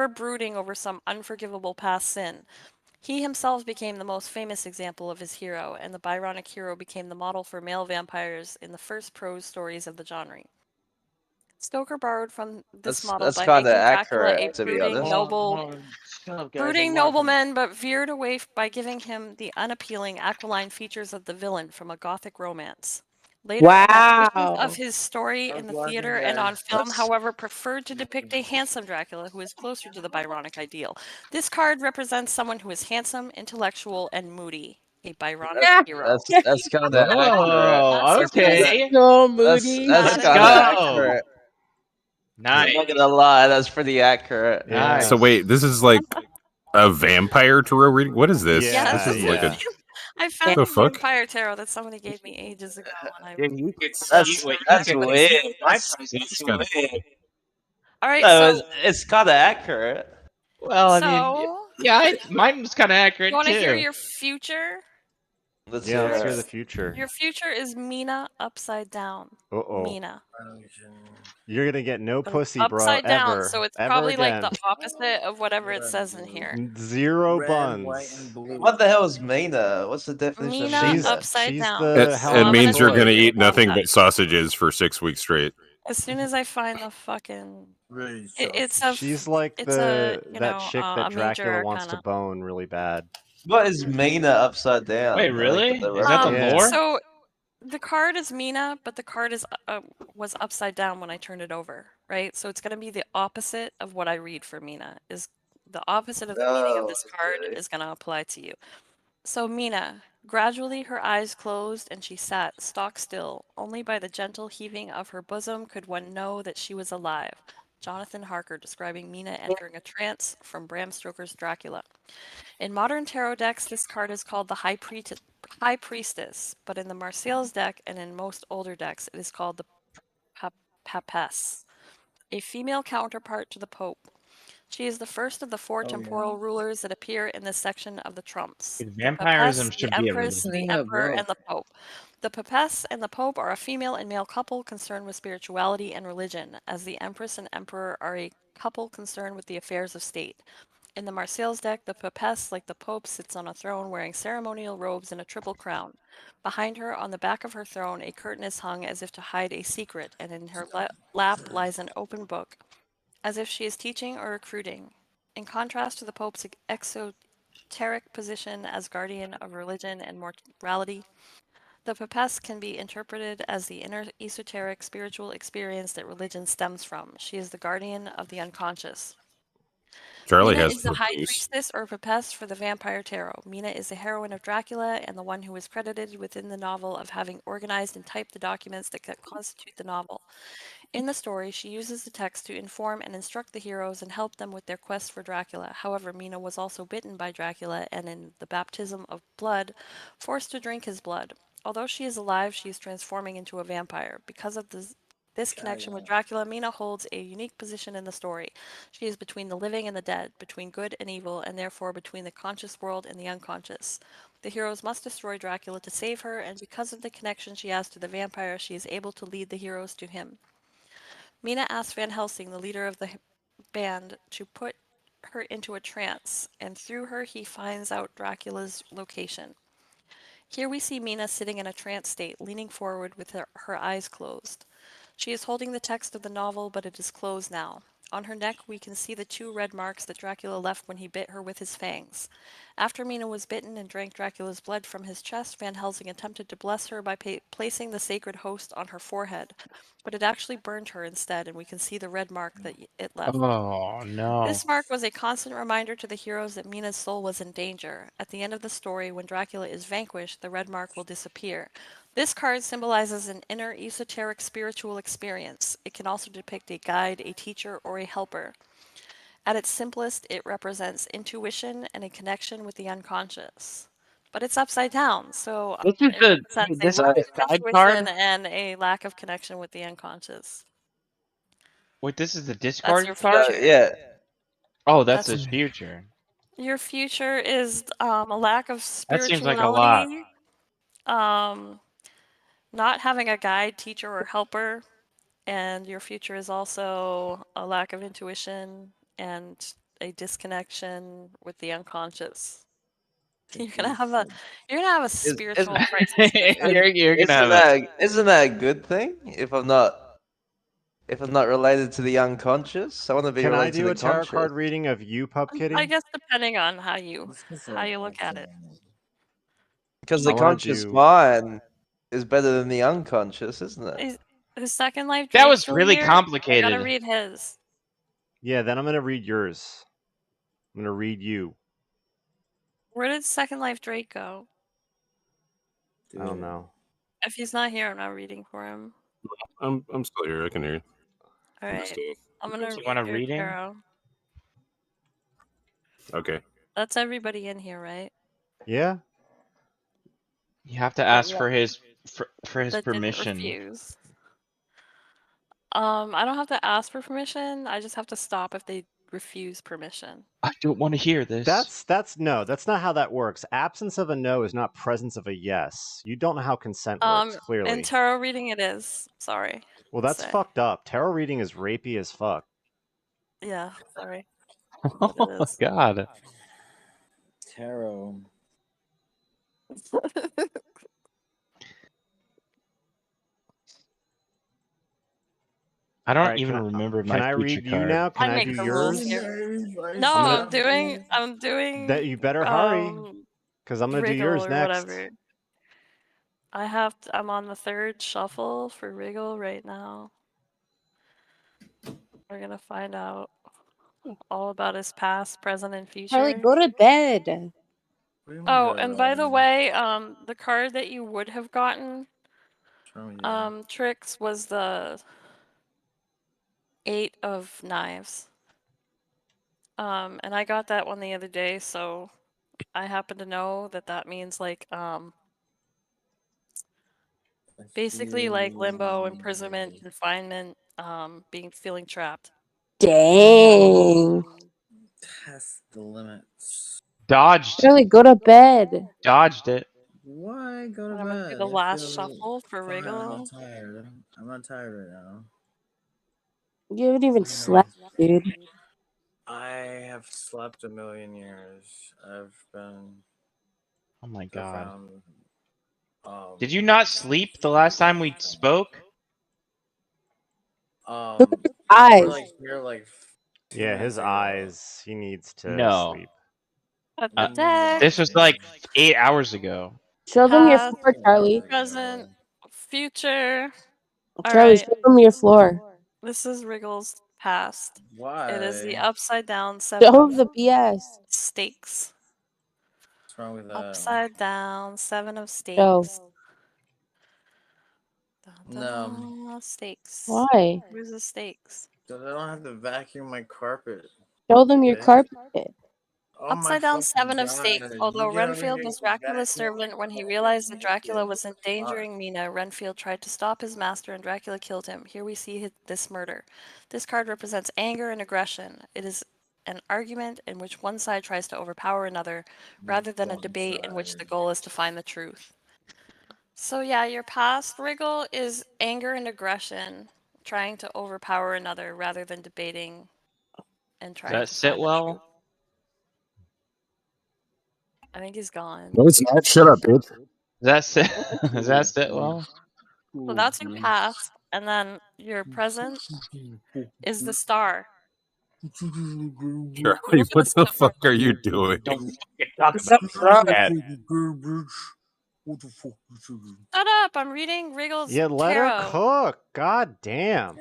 brooding over some unforgivable past sin. He himself became the most famous example of his hero, and the Byronic hero became the model for male vampires in the first prose stories of the genre. Stoker borrowed from this model that's by kinda making Dracula accurate, a to be brooding honest. brooding nobleman, but veered away by giving him the unappealing aquiline features of the villain from a gothic romance. Later adaptations of his story in the theater and on film, however, preferred to depict a handsome Dracula who is closer to the Byronic ideal. This card represents someone who is handsome, intellectual, and moody. A Byronic hero. That's kind of accurate. Oh, okay. So That's moody. that's Let's kind go. of accurate. Nice. I'm not gonna lie, that's pretty accurate. Yeah. Nice. So wait, this is like a vampire tarot reading? What is this? Yeah, This is like a I found The a fuck? Vampire Tarot that somebody gave me ages ago, and I. Then you could That's see what that's you could weird. see my That's presence. kinda weird. All right, No, so it's kind of accurate. Well, I mean, so yeah, mine was kind of you accurate want to hear too. your future? Let's Yeah, hear let's it. hear the future. Your future is Mina upside down. Uh-oh. Mina. You're gonna get no But it's pussy, bro, upside down, ever. so it's Ever probably like again. the opposite of whatever it says in here. Zero Red, buns. white, and blue. What the hell is Mina? What's the definition Mina of She's Mina? upside she's down. the It, So Helen it I'm means gonna you're gonna show you eat nothing but sausages for 6 weeks straight. as soon as I find the fucking. It's a. She's like It's a that chick that a major Dracula wants to arcana. bone really bad. What is Mina upside down? Wait, I don't really? get the Is that the reference. Yeah. lore? So the card is Mina, but the card is was upside down when I turned it over, right? So it's going to be the opposite of what I read for Mina. Is the opposite of the meaning of Oh, this card okay. is going to apply to you. So Mina, gradually her eyes closed and she sat stock still. Only by the gentle heaving of her bosom could one know that she was alive. Jonathan Harker describing Mina entering a trance from Bram Stoker's Dracula. In modern tarot decks, this card is called the High Priestess, but in the Marseille's deck and in most older decks, it is called the Papesse, a female counterpart to the Pope. She is the first of the four temporal rulers that appear in this section of the trumps. Dude, The vampirism Papesse, should the be a Empress, religion. the Yeah, Emperor, bro. and the Pope. The Papesse and the Pope are a female and male couple concerned with spirituality and religion, as the Empress and Emperor are a couple concerned with the affairs of state. In the Marseille's deck, the Papesse, like the Pope, sits on a throne wearing ceremonial robes and a triple crown. Behind her, on the back of her throne, a curtain is hung as if to hide a secret, and in her lap lies an open book, as if she is teaching or recruiting. In contrast to the Pope's exoteric position as guardian of religion and morality, the Papesse can be interpreted as the inner esoteric spiritual experience that religion stems from. She is the guardian of the unconscious. Charlie Mina has is the High puppies. Priestess or Papesse for the Vampire Tarot. Mina is the heroine of Dracula and the one who is credited within the novel of having organized and typed the documents that constitute the novel. In the story, she uses the text to inform and instruct the heroes and help them with their quest for Dracula. However, Mina was also bitten by Dracula and in the baptism of blood, forced to drink his blood. Although she is alive, she is transforming into a vampire. Because of this connection with Dracula, Mina holds a unique position in the story. She is between the living and the dead, between good and evil, and therefore between the conscious world and the unconscious. The heroes must destroy Dracula to save her, and because of the connection she has to the vampire, she is able to lead the heroes to him. Mina asks Van Helsing, the leader of the band, to put her into a trance, and through her he finds out Dracula's location. Here we see Mina sitting in a trance state, leaning forward with her eyes closed. She is holding the text of the novel, but it is closed now. On her neck, we can see the 2 red marks that Dracula left when he bit her with his fangs. After Mina was bitten and drank Dracula's blood from his chest, Van Helsing attempted to bless her by placing the sacred host on her forehead, but it actually burned her instead, and we can see the red mark that it left. Oh no. This mark was a constant reminder to the heroes that Mina's soul was in danger. At the end of the story, when Dracula is vanquished, the red mark will disappear. This card symbolizes an inner esoteric spiritual experience. It can also depict a guide, a teacher, or a helper. At its simplest, it represents intuition and a connection with the unconscious. But it's upside down, so This is it the represents this a lack is of the side card. intuition and a lack of connection with the unconscious. Wait, this is the That's discard your card. future. Yeah. Oh, that's That's- his future. Your future is a lack of That spirituality. seems like a lot. Not having a guide, teacher, or helper, and your future is also a lack of intuition and a disconnection with the unconscious. You're gonna have a spiritual crisis. You're gonna have a. Isn't that a good thing? If I'm not related to the unconscious, I want to be Can I related to do the a tarot conscious. card reading of you, Pup Kitty? I guess depending on how you look at it. Because I the wanna conscious do- mind is better than the unconscious, isn't it? Is Second Life That Drake was still really here? I complicated. gotta read his. Yeah, then I'm gonna read yours. I'm gonna read you. Where did Second Life Drake go? I don't know. If he's not here, I'm not reading for him. I'm still here. I can hear you. All I'm right, still- I'm gonna You read want a your reading? tarot. Okay. That's everybody in here, right? Yeah. You have to ask for his that permission. didn't refuse. I don't have to ask for permission. I just have to stop if they refuse permission. I don't want to hear this. That's not how that works. Absence of a no is not presence of a yes. You don't know how consent works, clearly. In tarot reading it is. Sorry. Well, that's fucked up. Tarot reading is rapey as fuck. Yeah, sorry. Oh my god. Tarot. I don't even remember my Can I future read you card. now? Can I make do the rules yours? here. No, I'm doing. That you better hurry, because I'm gonna do yours next. Whatever. I'm on the 3rd shuffle for Wriggle right now. We're gonna find out all about his past, present, and future. Charlie, go to bed. Oh, and by the way, the card that you would have gotten, Trix, was the 8 of Knives. And I got that one the other day, so I happen to know that means like basically like limbo, imprisonment, confinement, feeling trapped. Dang. Test the limits. Dodged. Charlie, go to bed. Dodged it. Why go to I'm gonna do bed? the I last feel shuffle for fine. Wriggle. I'm tired. I'm not tired right now. You haven't even slept, dude. I have slept a million years. I've been. Oh my god. Around, Did you not sleep the last time we spoke? Eyes. We're like here like. Yeah, his eyes. He needs to No. sleep. This was like 8 hours ago. Show them your Past, floor, Charlie. present, future. Charlie, show them your floor. This is Wriggle's past. Why? It is the upside down 7 Show of the BS. stakes. What's wrong with that? Upside down 7 of stakes. Show. No. Stakes. Why? Where's the stakes? Because I don't have to vacuum my carpet. Show them your carpet. Oh Upside down 7 of stakes. God. Although You don't Renfield even was Dracula's vacuum servant, when he realized that Dracula was endangering Mina, Renfield tried to stop his master and Dracula killed him. Here we see this murder. This card represents anger and aggression. It is an argument in which one side tries to overpower another, rather than a debate in which the goal is to find the truth. So yeah, your past, Wriggle, is anger and aggression, trying to overpower another rather than debating and trying Does that to sit find the well? truth. I think he's gone. No, it's not. Shut up, bitch. Does that sit well? So that's your past, and then your present is the star. Charlie, what the fuck are you doing? Don't talk about that. Shut up! I'm reading Wriggle's Yeah, let tarot. her cook. God damn.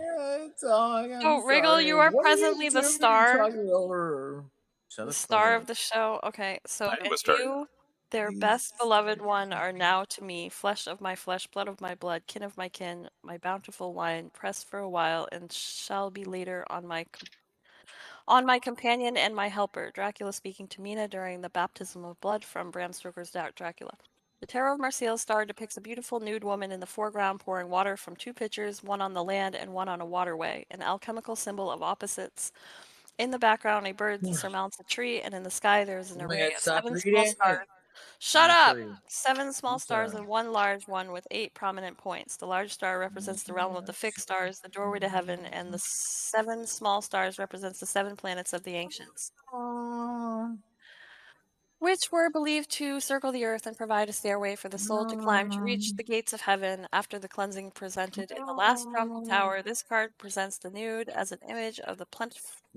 So Wriggle, you are presently the star. Shut The star of the show. Okay, so I am and a star. you, their best beloved one, are now to me flesh of my flesh, blood of my blood, kin of my kin, my bountiful wine, pressed for a while, and shall be later on my companion and my helper. Dracula speaking to Mina during the baptism of blood from Bram Stoker's Dracula. The Tarot of Marseille's star depicts a beautiful nude woman in the foreground pouring water from 2 pitchers, one on the land and one on a waterway, an alchemical symbol of opposites. In the background, a bird surmounts a tree, and in the sky there is an array of 7 small stars. Shut up! 7 small stars and 1 large one with 8 prominent points. The large star represents the realm of the fixed stars, the doorway to heaven, and the 7 small stars represents the 7 planets of the ancients, which were believed to circle the earth and provide a stairway for the soul to climb to reach the gates of heaven after the cleansing presented in the last tropical tower. This card presents the nude as an image of the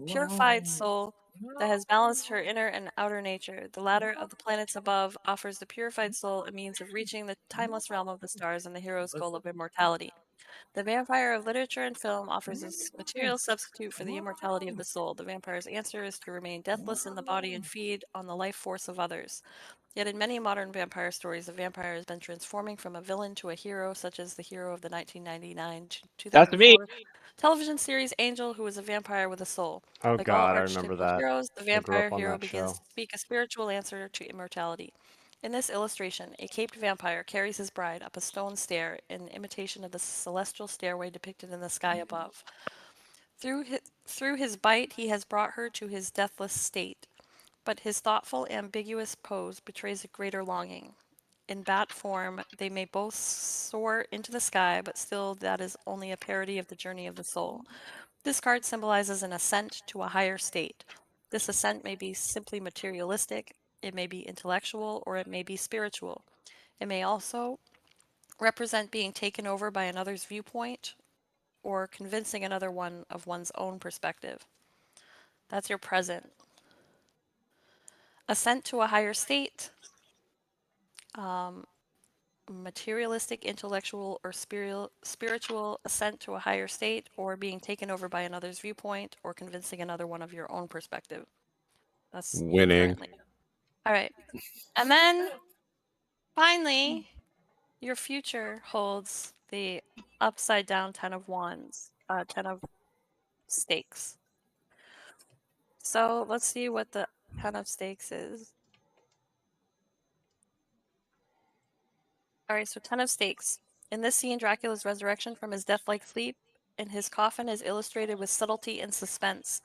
purified soul that has balanced her inner and outer nature. The ladder of the planets above offers the purified soul a means of reaching the timeless realm of the stars and the hero's goal of immortality. The vampire of literature and film offers a material substitute for the immortality of the soul. The vampire's answer is to remain deathless in the body and feed on the life force of others. Yet in many modern vampire stories, the vampire has been transforming from a villain to a hero, such as the hero of the 1999 2004 television series Angel, who is a vampire with a soul. Oh Like all god, I remember archetypal that. heroes, the I grew vampire up on hero that begins show. to speak a spiritual answer to immortality. In this illustration, a caped vampire carries his bride up a stone stair in imitation of the celestial stairway depicted in the sky above. Through his bite, he has brought her to his deathless state, but his thoughtful, ambiguous pose betrays a greater longing. In bat form, they may both soar into the sky, but still that is only a parody of the journey of the soul. This card symbolizes an ascent to a higher state. This ascent may be simply materialistic, it may be intellectual, or it may be spiritual. It may also represent being taken over by another's viewpoint or convincing another one of one's own perspective. That's your present. Ascent to a higher state. Materialistic, intellectual, or spiritual ascent to a higher state, or being taken over by another's viewpoint, or convincing another one of your own perspective. That's winning. All right. And then, finally, your future holds the upside down 10 of wands, 10 of stakes. So let's see what the 10 of stakes is. All right, so 10 of stakes. In this scene, Dracula's resurrection from his death-like sleep in his coffin is illustrated with subtlety and suspense.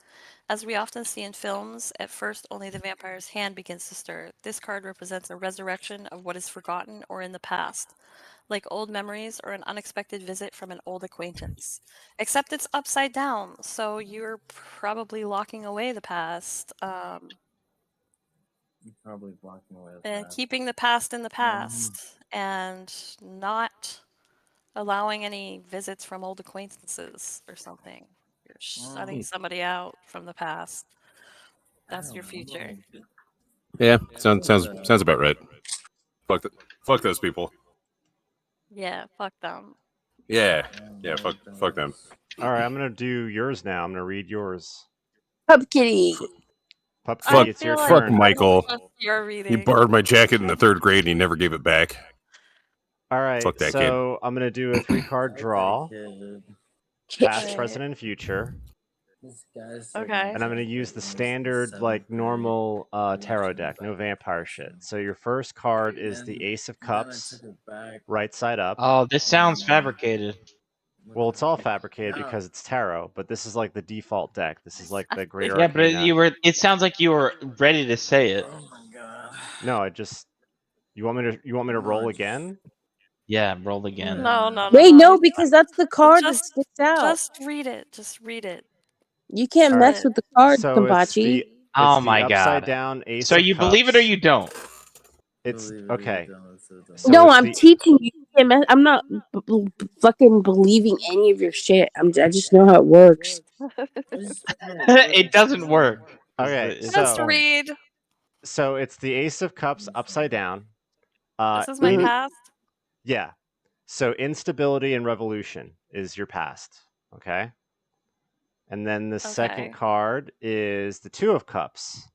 As we often see in films, at first only the vampire's hand begins to stir. This card represents a resurrection of what is forgotten or in the past, like old memories or an unexpected visit from an old acquaintance. Except it's upside down, so you're probably locking away the past. Probably blocking away the And past. keeping the past in the past, and not allowing any visits from old acquaintances or something. You're shutting somebody out from the past. That's your future. Yeah, sounds about right. Fuck those people. Yeah, fuck them. Yeah, fuck them. All right, I'm gonna do yours now. I'm gonna read yours. Pup Kitty. Pup I Kitty, it's your feel Fuck turn. Michael. You're He reading. borrowed my jacket in the 3rd grade and he never gave it back. All right, Fuck that so I'm gonna do a 3-card draw. Past, Right. present, and future. Okay. And I'm going to use the standard, like, normal tarot deck. No vampire shit. So your first card is the Ace of Cups, right side up. Oh, this sounds fabricated. Well, it's all fabricated because it's tarot, but this is like the default deck. This is like the Great Yeah, Arcana. but it sounds like you were ready to say it. Oh my god. No, I just... You want me to roll again? Yeah, roll again. No. Wait, no, because that's the card that sticks out. Just read it. Just read it. You can't mess with the card, So Kampachi. Oh the my upside god. down Ace So of you Cups. believe it or you don't? It's okay. So No, it's I'm teaching you. You can't mess. I'm not fucking believing any of your shit. I just know how it works. It doesn't work. Okay, Just read. So it's the Ace of Cups upside down. This is my past. Yeah. So instability and revolution is your past. Okay. And then the second card is the Two of Cups,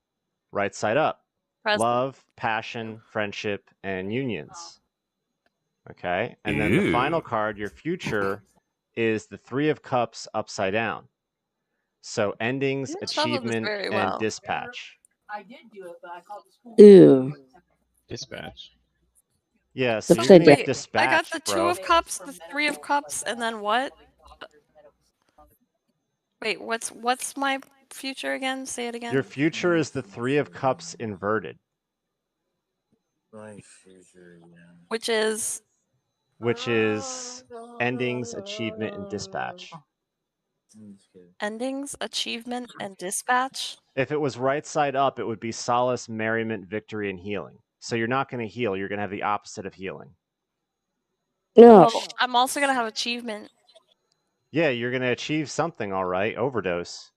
right side up. Present. Love, passion, friendship, and unions. Okay. And then the final card, your future, is the Three of Cups upside down. So endings, achievement, and dispatch. I did do it, but I called the school. Ew. Dispatch. Yeah, so you make dispatch, I got the bro. Two of Cups, the Three of Cups, and then what? Wait, what's my future again? Say it again. Your future is the Three of Cups inverted. My future, yeah. Which is endings, achievement, and dispatch. Endings, achievement, and dispatch? If it was right side up, it would be solace, merriment, victory, and healing. So you're not going to heal. You're going to have the opposite of healing. No. Well, I'm also going to have achievement. Yeah, you're going to achieve something, all right. Overdose.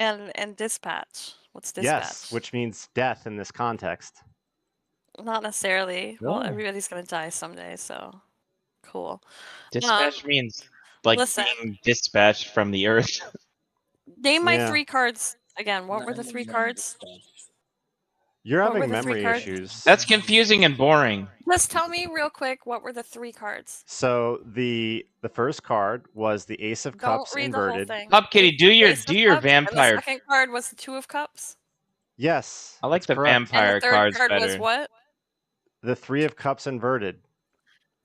And dispatch. What's dispatch? Yes, which means death in this context. Not necessarily. No. Well, everybody's going to die someday, so cool. Dispatch means like being dispatched from the earth. Name my 3 cards again. What were the 3 cards? You're having memory issues. That's confusing and boring. Just tell me real quick, what were the 3 cards? So the first card was the Ace of Cups inverted. Pup Kitty, do your vampire. And the second card was the Two of Cups? Yes. I like the vampire and the third cards card better. was what? the 3 of Cups inverted.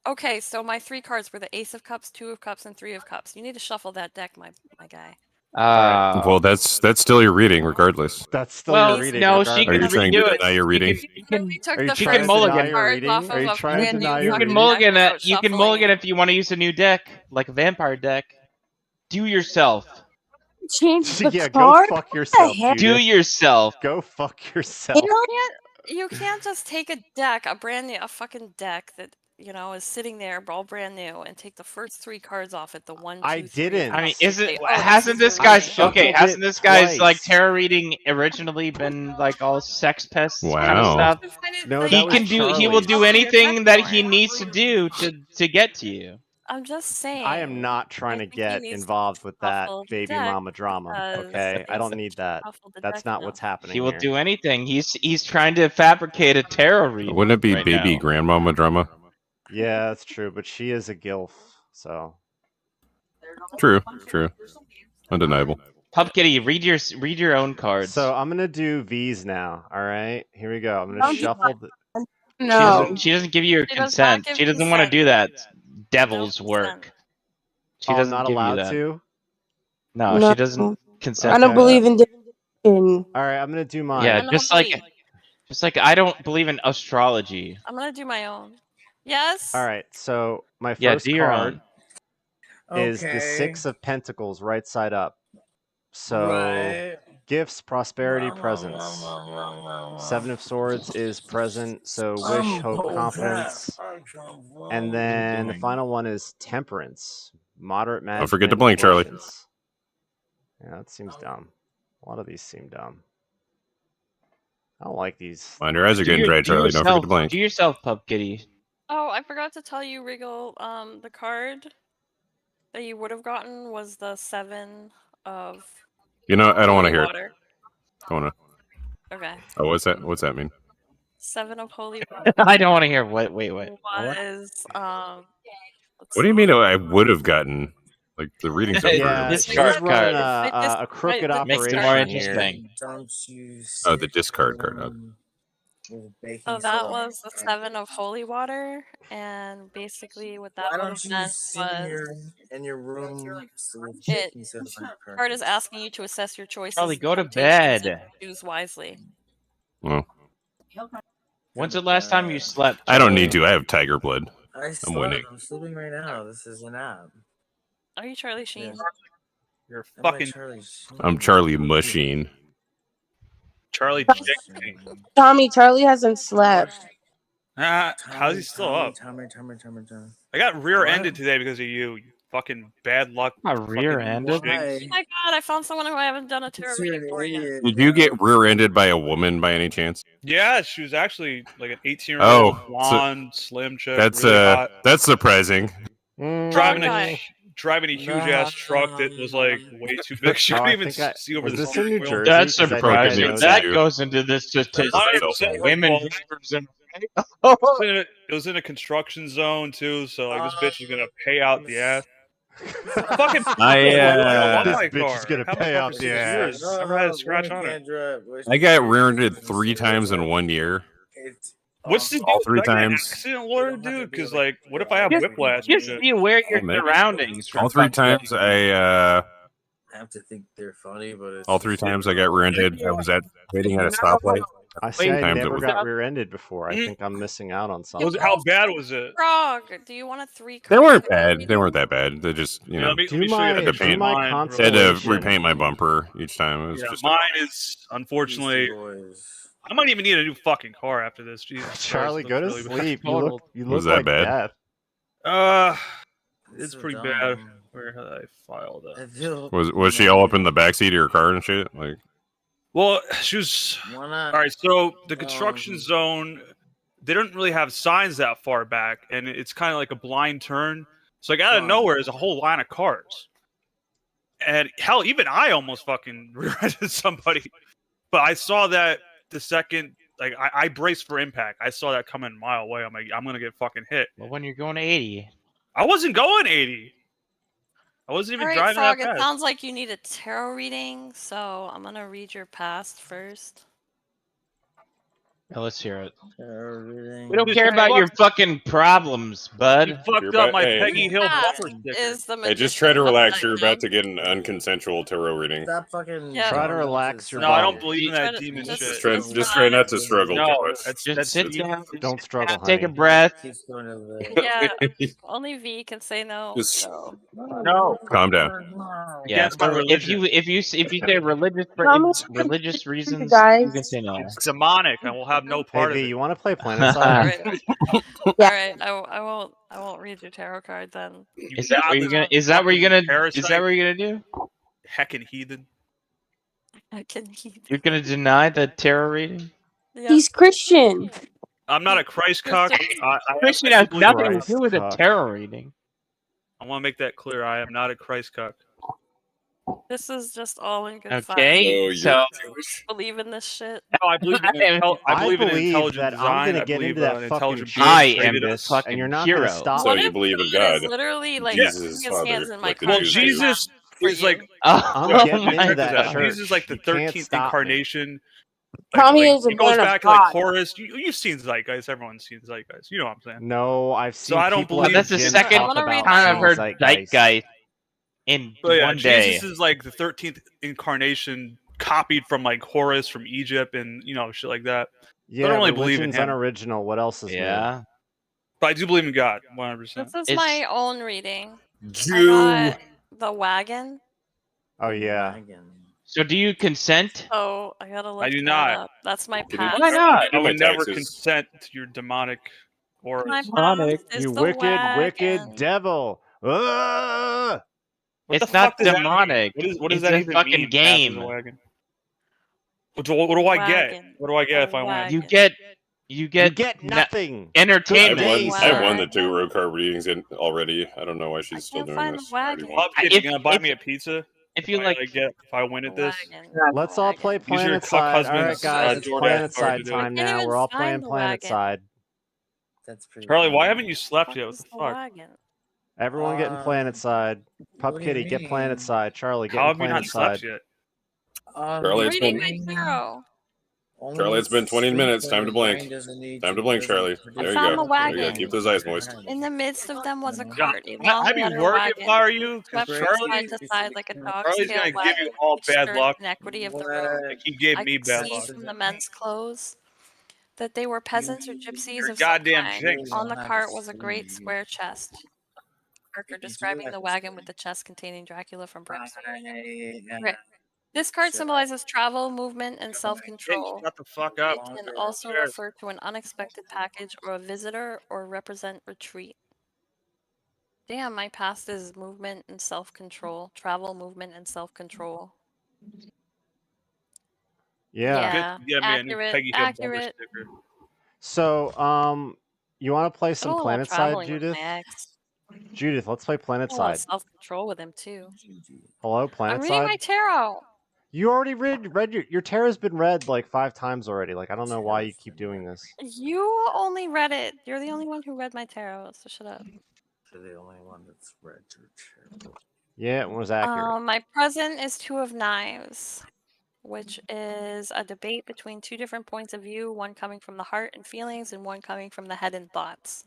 Okay, so my 3 cards were the Ace of Cups, 2 of Cups, and 3 of Cups. You need to shuffle that deck, my guy. Well, that's still your reading, regardless. That's still well, your reading. no, she Are can you trying redo to it. deny your reading? You can Are you the trying to first deny 3 your cards reading? off Are you of a trying to brand deny new your you can reading? mulligan deck it. You can mulligan if you want to use a new deck, like a vampire deck. Do yourself. Change the Yeah, card? go fuck yourself, heck? Do Judith. yourself. Go fuck yourself. You can't just take a deck, a fucking deck that is sitting there all brand new, and take the first 3 cards off it. The 1, 2, I 3. didn't. I mean, and say, "Oh, hasn't this this is your guy's reading." shuffled hasn't it this guy's like twice. tarot reading originally been like all sex pest kind of Wow. stuff? No, He that was can do. He will Charlie. do anything that he needs to do to get to you. I'm just saying. I am not trying to think he get needs to involved with that shuffle the baby deck mama drama. because Okay, I don't they need that. shuffle the That's deck not enough. what's happening He will here. do anything. He's trying to fabricate a tarot reading. Wouldn't it be right baby now. grandmama drama? Yeah, that's true, but she is a gilf, so. True. Undeniable. Pup Kitty, read your own cards. So I'm gonna do V's now. All right, here we go. I'm gonna shuffle. No. She doesn't give you her She does not consent. give She doesn't want to consent. do that devil's No work. consent. She I'm doesn't not give you allowed that. to. No, No. she doesn't consent. I don't to believe that. in. All right, I'm gonna do mine. Yeah, And just Holly, like I don't believe in astrology. I'm gonna do my own. Yes. All right, so my Yeah, first do your card own. is the 6 of Pentacles, right side up. So Right. gifts, prosperity, presents. 7 of Swords is present, so wish, hope, confidence. And then the final one is temperance, moderate management. Don't forget to blink, Charlie. patience. Yeah, that seems dumb. A lot of these seem dumb. I don't like these. Mind your eyes are getting dry, Charlie. Don't forget to blink. Do yourself, Pup Kitty. Oh, I forgot to tell you, Regal. The card that you would have gotten was the 7 of. You know, I don't want to holy hear water. it. Don't want to. Okay. Oh, what's that? What's that mean? 7 of holy water I don't want to hear what. Wait. was What do you mean I would have gotten? Like, the reading's over. Yeah, Discard he's running card. a crooked Right, Makes it operation more here. interesting. Don't you Oh, the discard card. Okay. So that was the 7 of holy water, and basically what that Why would don't have you meant sit was in your room with it. instead of my Card is asking you to assess your choices. Charlie, and go to temptations bed. and choose wisely. Well, When's the last time you slept? I don't Charlie? need to. I have tiger blood. I'm winning. I'm sleeping right now. This is an app. Are you Charlie Sheen? You're Am I fucking Charlie Sheen? I'm Charlie Machine. Charlie Oh, Chick. Tommy, Charlie hasn't slept. How's he still up? Tommy. I got rear-ended today because of you. You fucking bad luck. Not rear-ended. Oh my god, I found someone who I haven't done a tarot reading for yet. Did you get rear-ended by a woman by any chance? Yeah, she was actually like an 18-year-old Oh, blonde, slim chick. That's really hot. that's surprising. Driving Okay. a huge ass truck that was like way too big. She Oh, couldn't I even think see over was the this in New wheel. Jersey? That's 'Cause I think I surprising. know That you. goes into this statistic. Women Well, drivers in it was in a construction zone too, so like this bitch is gonna pay out the ass. Fucking This bitch is gonna pay out the ass. Never had a scratch on her. I got rear-ended 3 times in 1 year. What's the deal? All 3 Did I get an times. accident lawyer, dude? Because like, what if I have Just- whiplash? Just and shit? be aware of your Oh, man. surroundings. All 3 times I have to think they're funny, but it's I got rear-ended. I was waiting at a stoplight. I say I Times it never was- got rear-ended before. I think I'm missing out on something. How bad was it? Frog, do you want a 3 card? They weren't bad. They weren't that bad. They just, you know, let me Do show you my- a do picture of my mine real console- had quick. to Installation. repaint my bumper each time. It was Yeah, just mine is unfortunately. I might even need a new fucking car after this. Jesus Charlie, Christ, go to looks really sleep. bad. You Was look that like bad? death. It's pretty bad. Where did I file that? was she all up in the backseat of your car and shit? Like, Well, she was. All right, so the construction zone, they don't really have signs that far back, and it's kind of like a blind turn. So like out of nowhere is a whole line of cars, and hell, even I almost fucking rear-ended somebody. But I saw that the second, like I braced for impact. I saw that coming a mile away. I'm like, I'm gonna get fucking hit. Well, when you're going to 80, I wasn't going 80. I wasn't even Alright, driving Frog, that it fast. sounds like you need a tarot reading, so I'm gonna read your past first. let's hear it. Everything. We don't You care about your fucking problems, bud. You fucked You're up about- my hey. Peggy Hill Path bumper sticker. is the Hey, just try to magician relax. upside You're about to down. get an unconsensual tarot reading. That fucking. Yeah. Try to relax your No, I bum. don't believe in Try that to- demon just- shit. Just try not to struggle No, too much. that's sit demon. down. Don't struggle, Take a honey. breath. Keeps going to the. Yeah, only V can say no. Just So. No. calm down. Yeah. Against my So if religion. you say religious religious reasons, guys. you can say no. It's demonic. I will have no Hey part of V, it. you want to play All Planetside? right. All right. I won't read your tarot card then. Is that what you're gonna? Is that what you're gonna do? Heckin' heathen. I can heat. You're gonna deny the tarot reading? Yeah. He's Christian. I'm not a Christ cuck. Christian I has believe nothing in to Christ do with a cuck. tarot reading. I want to make that clear. I am not a Christ cuck. This is just all in good fun. Okay, so Believe in this shit. No, I believe in I believe in believe intelligent that design. I'm gonna I get believe into that an fucking intelligent church I being am created the us. fucking and you're not hero. gonna stop. So What you if believe in God is God. literally like Jesus putting is his Father, hands in my like the Well, card Jews right do. Jesus now for is you? like Oh, I'm well, getting my into check that this out. God. church. Jesus is like the You can't 13th stop me. incarnation. Tommy is a it goes man of back to like God. Horus. You've seen Zeitgeist. Everyone's seen Zeitgeist. You know what I'm saying? No, I've So seen I don't people believe- at That's the the gym second talk about time I've seeing heard Zeitgeist. Zeitgeist in But yeah, one day. Jesus is like the 13th incarnation, copied from like Horus from Egypt and shit like that. Yeah, I don't really believe in religion's him, unoriginal. What else is new? Yeah. but I do believe in God, 100%. This is my own reading. Jew. I got the wagon. Oh yeah. So do you consent? Oh, I gotta look I do that not. up. That's my Can you- path. Why not? I my would never taxes. consent to your demonic or My Demonic. path is You the wicked, wicked wagon. devil. Ah! What It's the fuck not does that mean? demonic. What does It's that a even fucking mean? game. Path is a wagon? What do I get? Wagon. What do I get if I win? Wagon. You get You get na- nothing. entertainment. Day, I won the Wagon. tarot card readings already. I don't know why she's still can't doing find this. the I already wagon. won. Upkid, you gonna buy me a pizza? If you I, like, get if I win at this? Wagon. Let's all play Wagon. Use your cuck Planetside. All right, husband's, guys, it's DoorDash card to Planetside do it. time I can't now. even We're all playing find the wagon. Planetside. That's pretty. Charlie, why funny. haven't you slept What yet? What is the the fuck? wagon? Everyone getting Planetside. Pup what do you Kitty, get mean? Planetside. Charlie, How getting have you not slept Planetside. yet? Charlie, it's Reading been my tarot. Charlie, it's been 20 minutes. Time to blink. Time to blink, Charlie. I There you found go. the There you go. wagon. Keep those eyes moist. In the midst of them was a God, cart, a long I'd be leather worried wagon. if I were you, because Swept from Charlie, side to side like a dog's Charlie's tail gonna give wagging, you all which bad stirred luck. inequity of the road. Like he gave I me could bad see luck. from the men's clothes that they were peasants or gypsies You're of some goddamn kind. jinx. On the cart was a great square chest. Parker describing the wagon with the chest containing Dracula from Brimstone. Right. This card symbolizes travel, movement, and Hey, self-control. shut the fuck up. It can also refer to an unexpected package or a visitor or represent retreat. Damn, my past is movement and self-control. Travel, movement, and self-control. Yeah. Good to get me a new accurate, Peggy Hill bumper accurate. sticker. So, you want to play I some don't know about Planetside, traveling with Judith? my ex. Judith, let's play I want Planetside. self-control with him too. Hello, I'm reading my Planetside. tarot. You already read your tarot's been read like 5 times already. Like I don't know why you keep doing this. You only read it. You're the only one who read my tarot, so shut up. You're the only one that's read your tarot. Yeah, it was accurate. My present is Two of Knives, which is a debate between two different points of view, one coming from the heart and feelings, and one coming from the head and thoughts.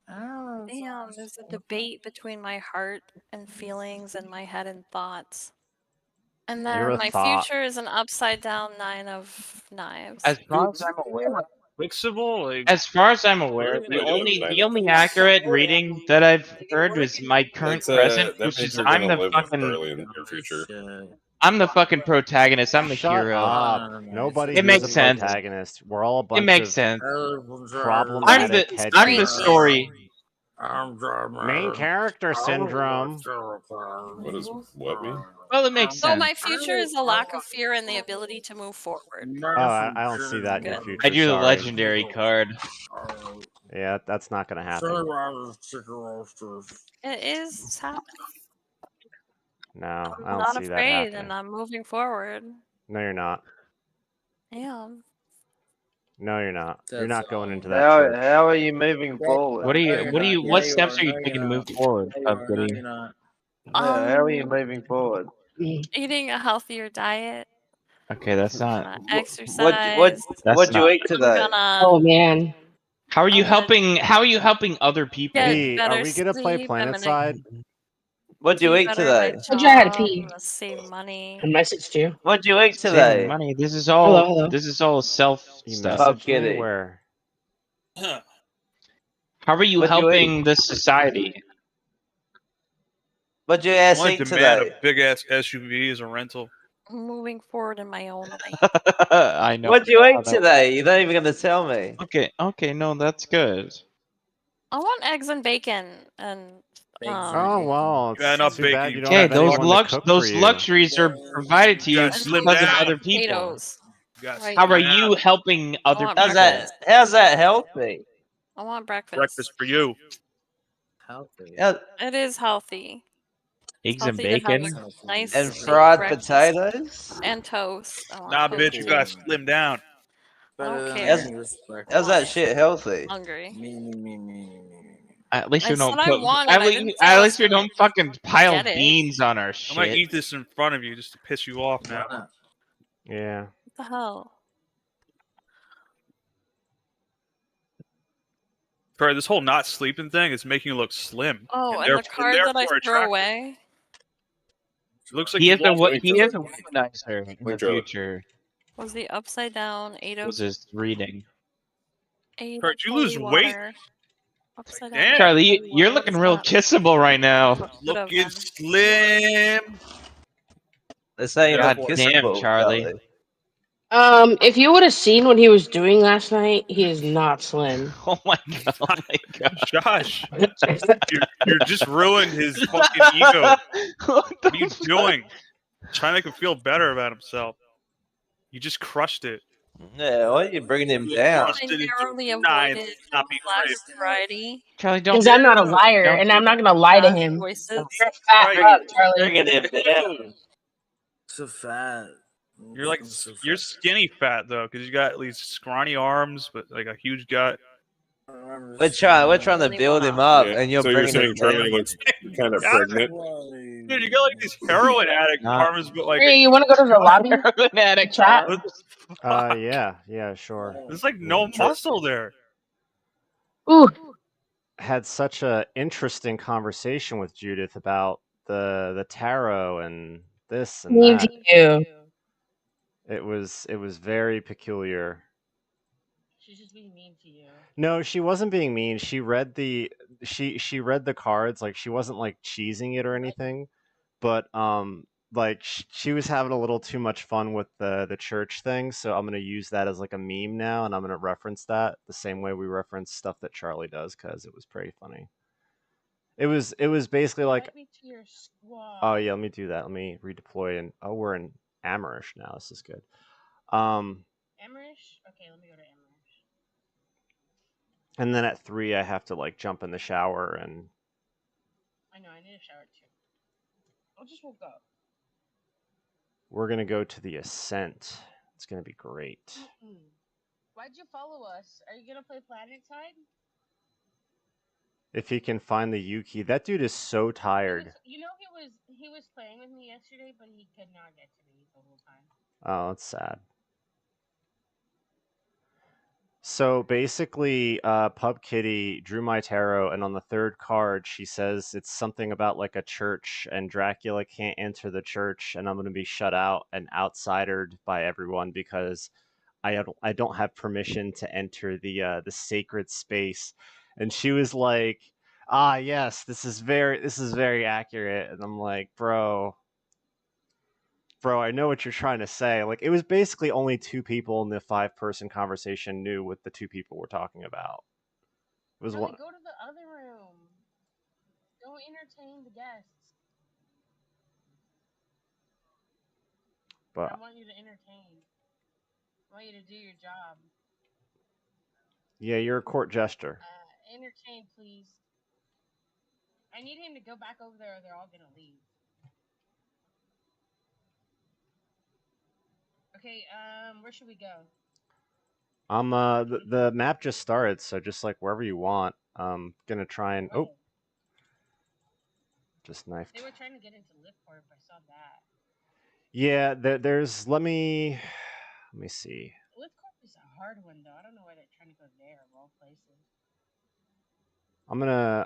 Oh, Damn, there's a debate between my heart and feelings and my head and thoughts. And You're then a my thought. future is an upside down Nine of Knives. as far as I'm aware, Fixable? Like, as far as I'm aware, What are you doing, the only accurate reading that I've heard was my current present, That which means is you're I'm gonna the live with fucking Charlie in your future. I'm the fucking protagonist. I'm the Shut hero. up. Nobody It here's makes a sense. protagonist. We're all a It bunch makes of sense. problematic head I'm the cases. story. Main character syndrome. What does what mean? Well, it makes So sense. my future is a lack of fear and the ability to move forward. Oh, I don't see that in your Good. future. I drew the sorry. legendary card. Yeah, that's not gonna happen. It is happening. No, I'm I don't not see that afraid, happening. and I'm moving forward. No, you're not. I am. No, you're not. You're not going into that How, church. how are you moving forward? What steps are you taking to move forward, Goody? Yeah, how are you moving forward? Eating a healthier diet, Okay, that's not. Exercise. What'd you eat today? Oh man. How are you helping? How are you helping other people? Get Are better we gonna play sleep. I'm gonna Planetside? What'd you do eat better at my today? Told you I had to job. pee. I'm gonna save money. I messaged you. What'd you eat Saving today? money. This is Hello, all. hello. This is all self You stuff. Pub messaged me Kitty. where? How are you What'd you eat? helping the society? What'd your I ass want eat to demand today? a big ass SUV as a rental. Moving forward in my own way. I know. What'd you how eat that today? You're not even gonna tell me. works. Okay, no, that's good. I want eggs and bacon and Oh well, You got enough it's too bad bacon. you You don't Okay, have can't anyone to cook for those you. luxuries are provided to You you gotta slim because of down. other people. potatoes. You gotta Right How are slim now. you helping other want people? How's that healthy? I want breakfast. breakfast for you. Healthy. Yeah, It is healthy. Eggs and Healthy to have bacon. a nice and big fried breakfast potatoes? and toast. I want Nah, toast. bitch, you gotta slim down. I don't Better care. than this breakfast. How's that shit healthy? Hungry. Me. At least I we don't said I put. want it. I didn't say I At was least we don't fucking pile get it. beans on our I might shit. eat this in front of you just to piss you off now. Yeah. What the hell? Sorry, this whole not sleeping thing is making you look slim. Oh, and the card that I therefore threw attractive. away. It looks like He you is a lost weight. he is a womanizer in the future. Was the upside down Was his reading. 8 Sorry, did you lose weight? Upside Damn. down. Charlie, you're looking real kissable right now. Looking slim. This ain't God a damn, kissable, Charlie. If you would have seen what he was doing last night, he is not slim. Oh my god! Oh my god! Josh, you're just ruined his fucking ego. What are you doing? Trying to make him feel better about himself. You just crushed it. Yeah, why are you bringing him down? I narrowly avoided last variety. Charlie, don't. Because I'm not a liar, and I'm not gonna lie to him. Voices. You're fat up, Charlie. Bringing him down. So fat. You're skinny fat though, because you got these scrawny arms, but like a huge gut. We're trying to build him up, and you're So you're bringing saying him Charlie down. looks kind of pregnant? Dude, you got like these heroin addict arms, but like Hey, you want to go to the lobby? Heroin addict Chat? Yeah, sure. there's like no muscle there. Ooh. Had such a interesting conversation with Judith about the tarot and this and Mean that. to you. It was very peculiar. She's just being mean to you. No, she wasn't being mean. She read the cards, like she wasn't like cheesing it or anything, but like she was having a little too much fun with the church thing, so I'm gonna use that as like a meme now, and I'm gonna reference that the same way we reference stuff that Charlie does because it was pretty funny. It was basically like, oh yeah, let me do that. Let me redeploy and we're in Amarish now. This is good. Amarish? Okay, let me go to Amarish. And then at 3, I have to like jump in the shower and. I know, I need a shower too. I just woke up. We're gonna go to the Ascent. It's gonna be great. Why'd you follow us? Are you gonna play Planetside? If he can find the Yuki, that dude is so tired. He was playing with me yesterday, but he could not get to me the whole time. Oh, that's sad. So basically, Pub Kitty drew my tarot, and on the 3rd card, she says it's something about like a church, and Dracula can't enter the church, and I'm going to be shut out and outsidered by everyone because I don't have permission to enter the sacred space. And she was like, "Ah, yes, this is very accurate." And I'm like, "Bro, I know what you're trying to say." Like, it was basically only 2 people in the 5-person conversation knew what the 2 people were talking about. It was one. Go to the other room. Don't entertain the guests. But I want you to entertain. I want you to do your job. yeah, you're a court jester. Entertain, please. I need him to go back over there or they're all gonna leave. Okay, where should we go? The map just started, so just like wherever you want. I'm gonna try and just knifed. They were trying to get into Liftport if I saw that. Yeah, there's. Let me see. Lithcorp is a hard one though. I don't know why they're trying to go there of all places. I'm gonna.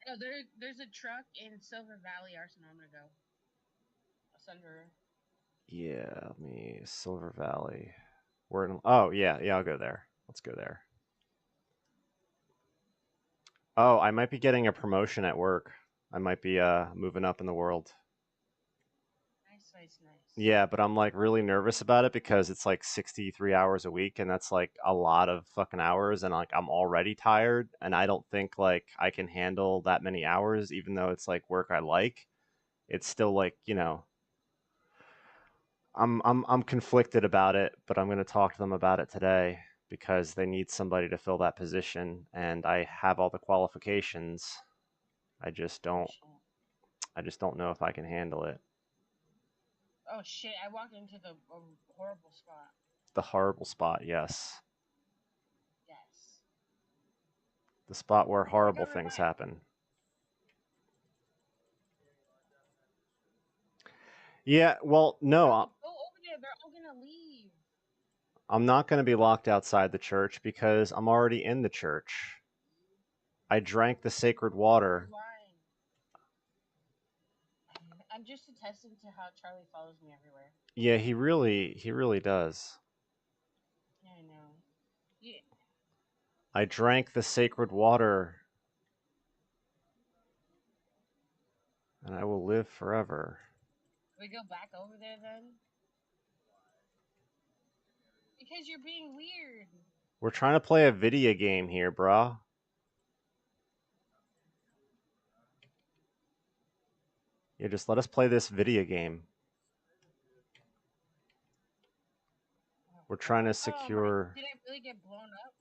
No, there's a truck in Silver Valley Arsenal. I'm gonna go. Asunder. Yeah, let me Silver Valley. We're in. Oh yeah, I'll go there. Let's go there. Oh, I might be getting a promotion at work. I might be moving up in the world. Nice. Yeah, but I'm like really nervous about it because it's like 63 hours a week, and that's like a lot of fucking hours, and like I'm already tired, and I don't think like I can handle that many hours, even though it's like work I like. It's still like, I'm conflicted about it, but I'm going to talk to them about it today because they need somebody to fill that position, and I have all the qualifications. I just don't know if I can handle it. Oh shit! I walked into the horrible spot. The horrible spot, yes. Yes. The spot where horrible things happen. Yeah, well, no. Go over there. They're all gonna leave. I'm not going to be locked outside the church because I'm already in the church. I drank the sacred water. I'm just attesting to how Charlie follows me everywhere. Yeah, he really does. Yeah, I know. Yeah. I drank the sacred water, and I will live forever. We go back over there then? Because you're being weird. We're trying to play a video game here, brah. Yeah, just let us play this video game. We're trying to secure... Did I really get blown up?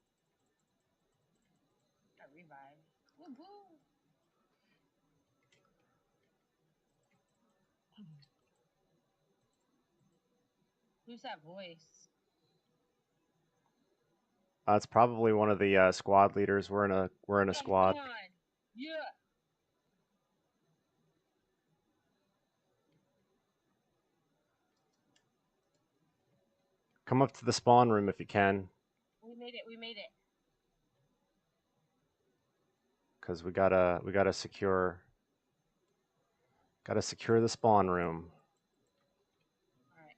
Got revived. Woo-hoo! Who's that voice? It's probably one of the squad leaders. We're in a squad. Come on. Yeah. Come up to the spawn room if you can. We made it. Cause we gotta secure the spawn room. Alright.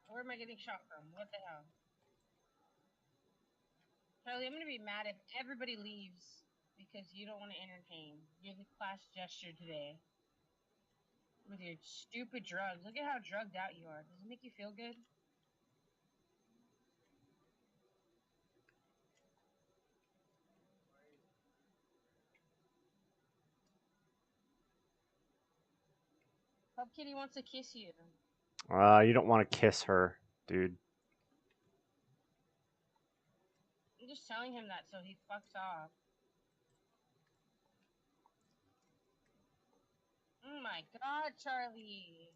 Where am I getting shot from? What the hell? Charlie, I'm gonna be mad if everybody leaves because you don't want to entertain. You're the class gesture today. With your stupid drugs. Look at how drugged out you are. Does it make you feel good? Pup Kitty wants to kiss you. You don't want to kiss her, dude. I'm just telling him that so he fucks off. Oh my god, Charlie.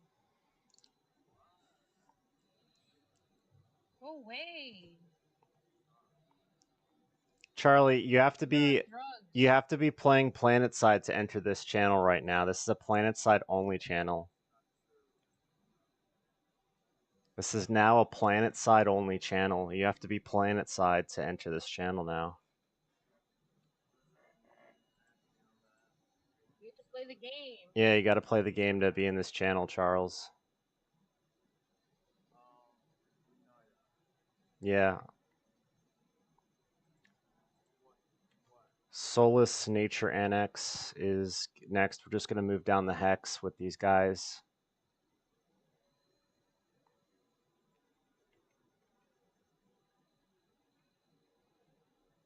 Go away. Charlie, you have to be playing PlanetSide to enter this channel right now. This is a PlanetSide only channel. This is now a PlanetSide only channel. You have to be PlanetSide to enter this channel now. You have to play the game. Yeah, you got to play the game to be in this channel, Charles. Yeah. Solus Nature Annex is next. We're just going to move down the hex with these guys.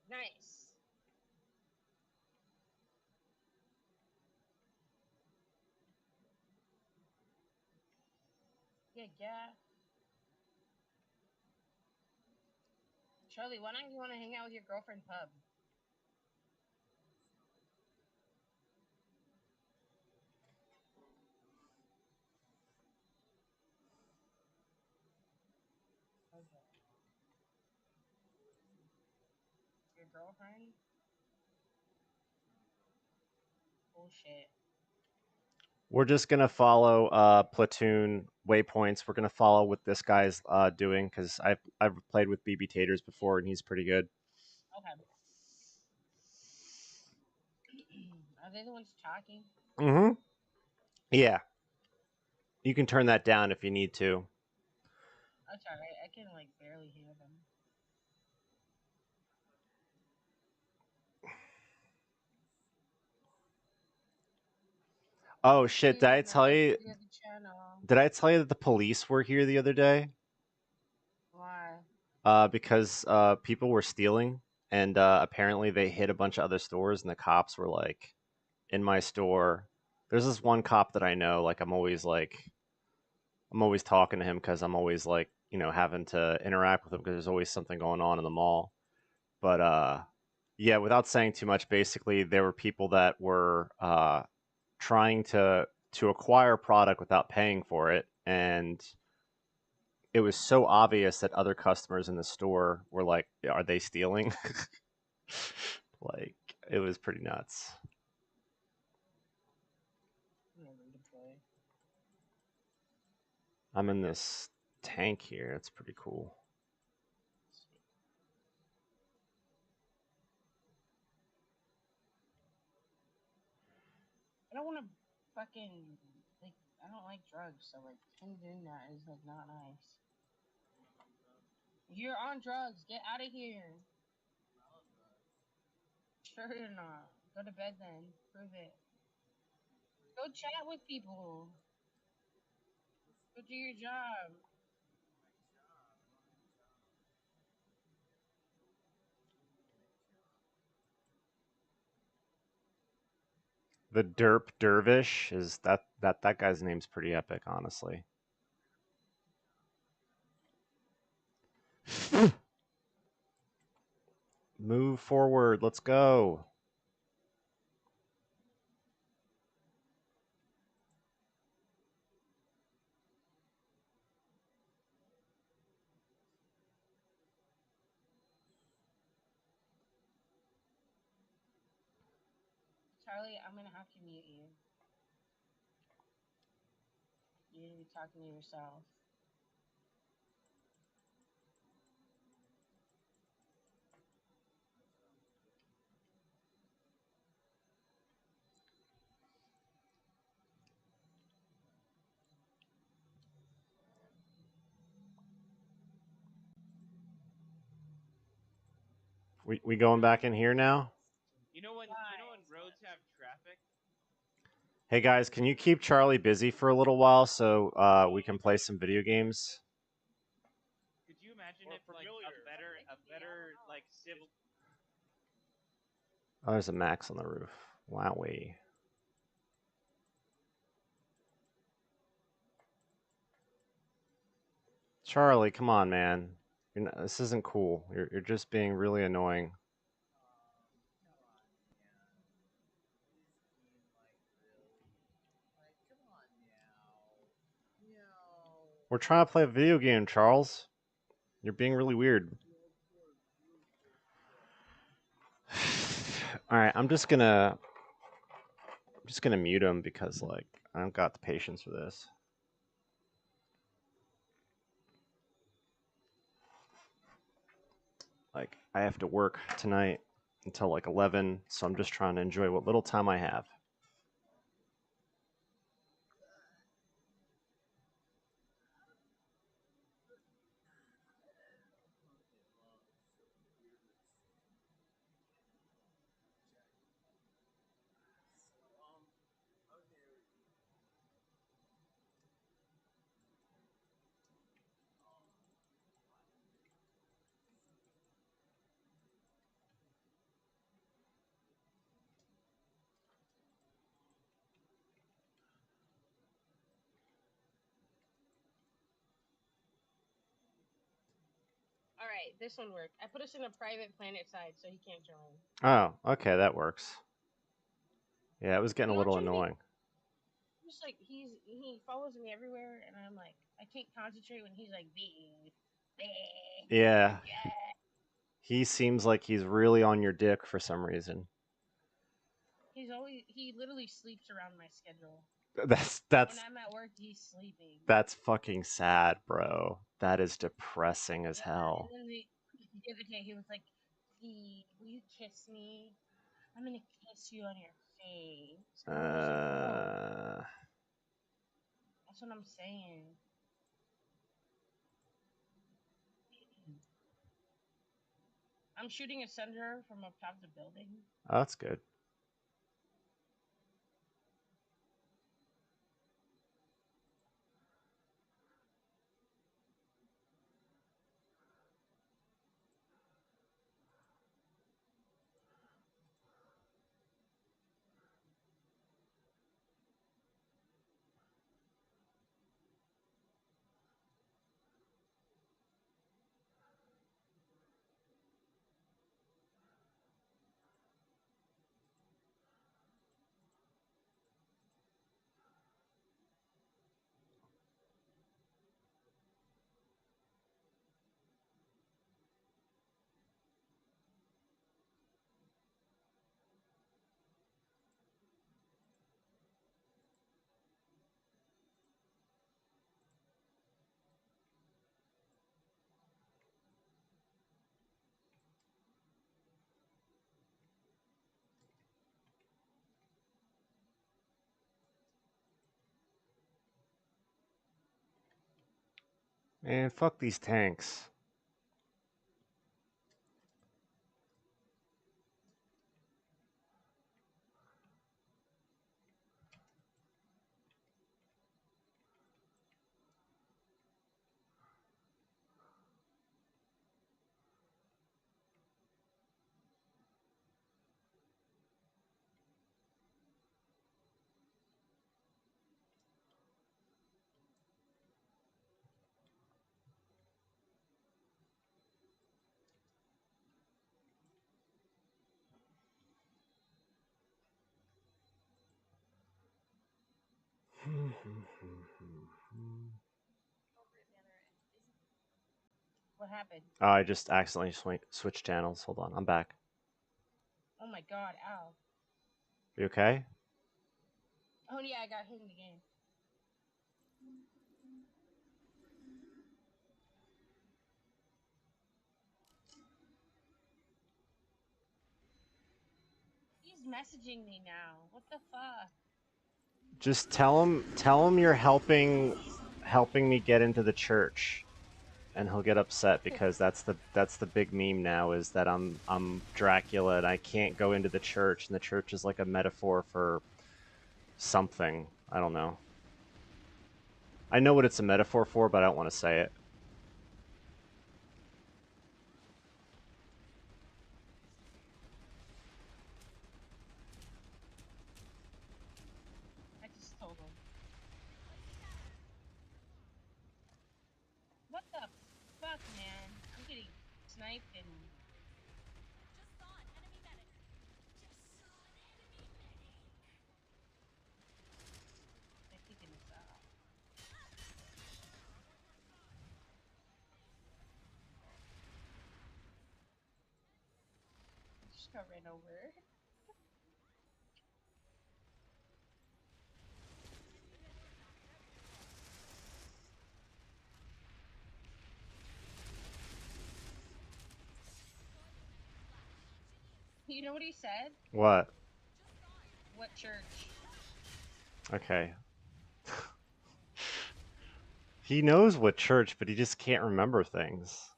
Nice. Yeah. Charlie, why don't you want to hang out with your girlfriend, Pub? Okay. Your girlfriend? Bullshit. We're just gonna follow platoon waypoints. We're gonna follow what this guy's doing because I've played with BB Taters before and he's pretty good. Okay. Are they the ones talking? Mm-hmm. Yeah. You can turn that down if you need to. That's alright. I can like barely hear them. Oh shit! Did I tell you? Did I tell you that the police were here the other day? Why? Because people were stealing, and apparently they hit a bunch of other stores, and the cops were like in my store. There's this one cop that I know. Like I'm always talking to him because I'm always like having to interact with him because there's always something going on in the mall. But yeah, without saying too much, basically there were people that were trying to acquire product without paying for it, and it was so obvious that other customers in the store were like, "Are they stealing?" Like it was pretty nuts. I'm in this tank here. It's pretty cool. I don't want to fucking like. I don't like drugs, so like him doing that is like not nice. You're on drugs. Get out of here. Sure you're not. Go to bed then. Prove it. Go chat with people. Go do your job. The Derp Dervish is that guy's name's pretty epic, honestly. Move forward. Let's go. Charlie, I'm gonna have to mute you. You need to be talking to yourself. We going back in here now? You know when roads have traffic? Hey guys, can you keep Charlie busy for a little while so we can play some video games? Could you imagine if like a better like civil? Oh, there's a Max on the roof. Wowee. Charlie, come on, man. This isn't cool. You're just being really annoying. We're trying to play a video game, Charles. You're being really weird. All right, I'm just gonna mute him because like I don't got the patience for this. Like I have to work tonight until like 11, so I'm just trying to enjoy what little time I have. Alright, this one worked. I put us in a private planet side so he can't join. Oh, okay, that works. Yeah, it was getting a little annoying. Just like he follows me everywhere, and I'm like I can't concentrate when he's like Yeah. He seems like he's really on your dick for some reason. he literally sleeps around my schedule. That's When I'm at work, he's sleeping. that's fucking sad, bro. That is depressing as hell. And then the other day, he was like, "Will you kiss me? I'm gonna kiss you on your face." And I was like, "Oh." That's what I'm saying. I'm shooting a senator from up top of the building. Oh, that's good. Man, fuck these tanks. What happened? I just accidentally switched channels. Hold on, I'm back. Oh my god, ow. You okay? Oh yeah, I got hit in the game. He's messaging me now. What the fuck? Just tell him you're helping me get into the church, and he'll get upset because that's the big meme now, is that I'm Dracula and I can't go into the church, and the church is like a metaphor for something. I don't know. I know what it's a metaphor for, but I don't want to say it. I just told him. What the fuck, man? I'm getting sniped and... They're kicking us out. Just got ran over. You know what he said? What? What church? Okay. He knows what church, but he just can't remember things.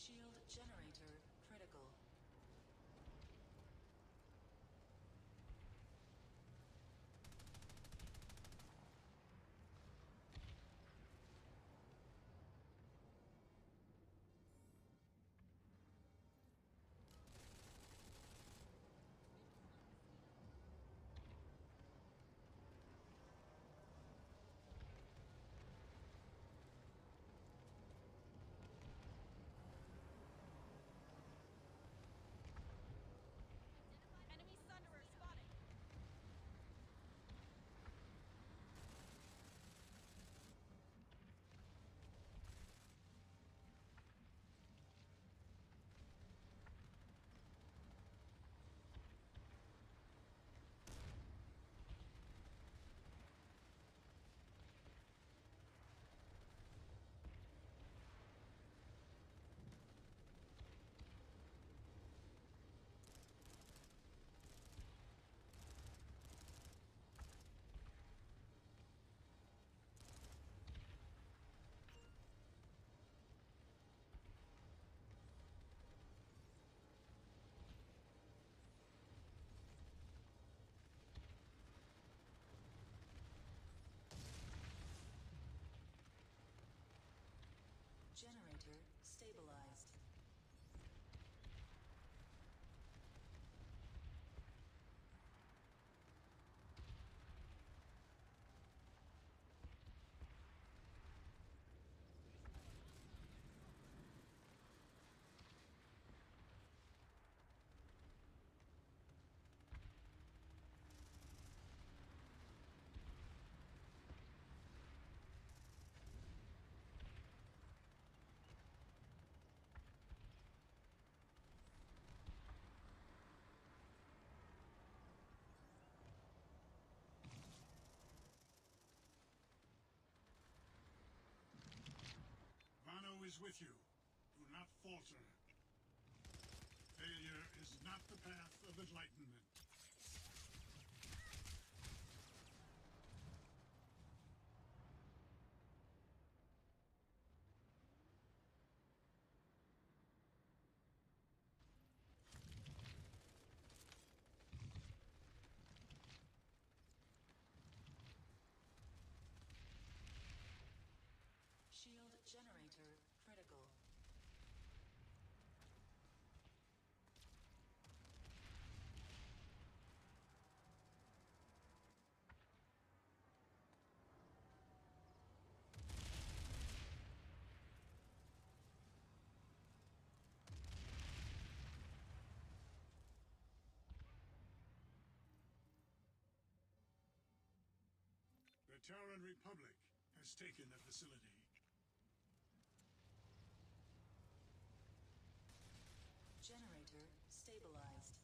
Shield generator critical. Enemy Sunderer spotted. Generator stabilized. Vano is with you. Do not falter. Failure is not the path of enlightenment. Shield generator critical. The Terran Republic has taken the facility. Generator stabilized.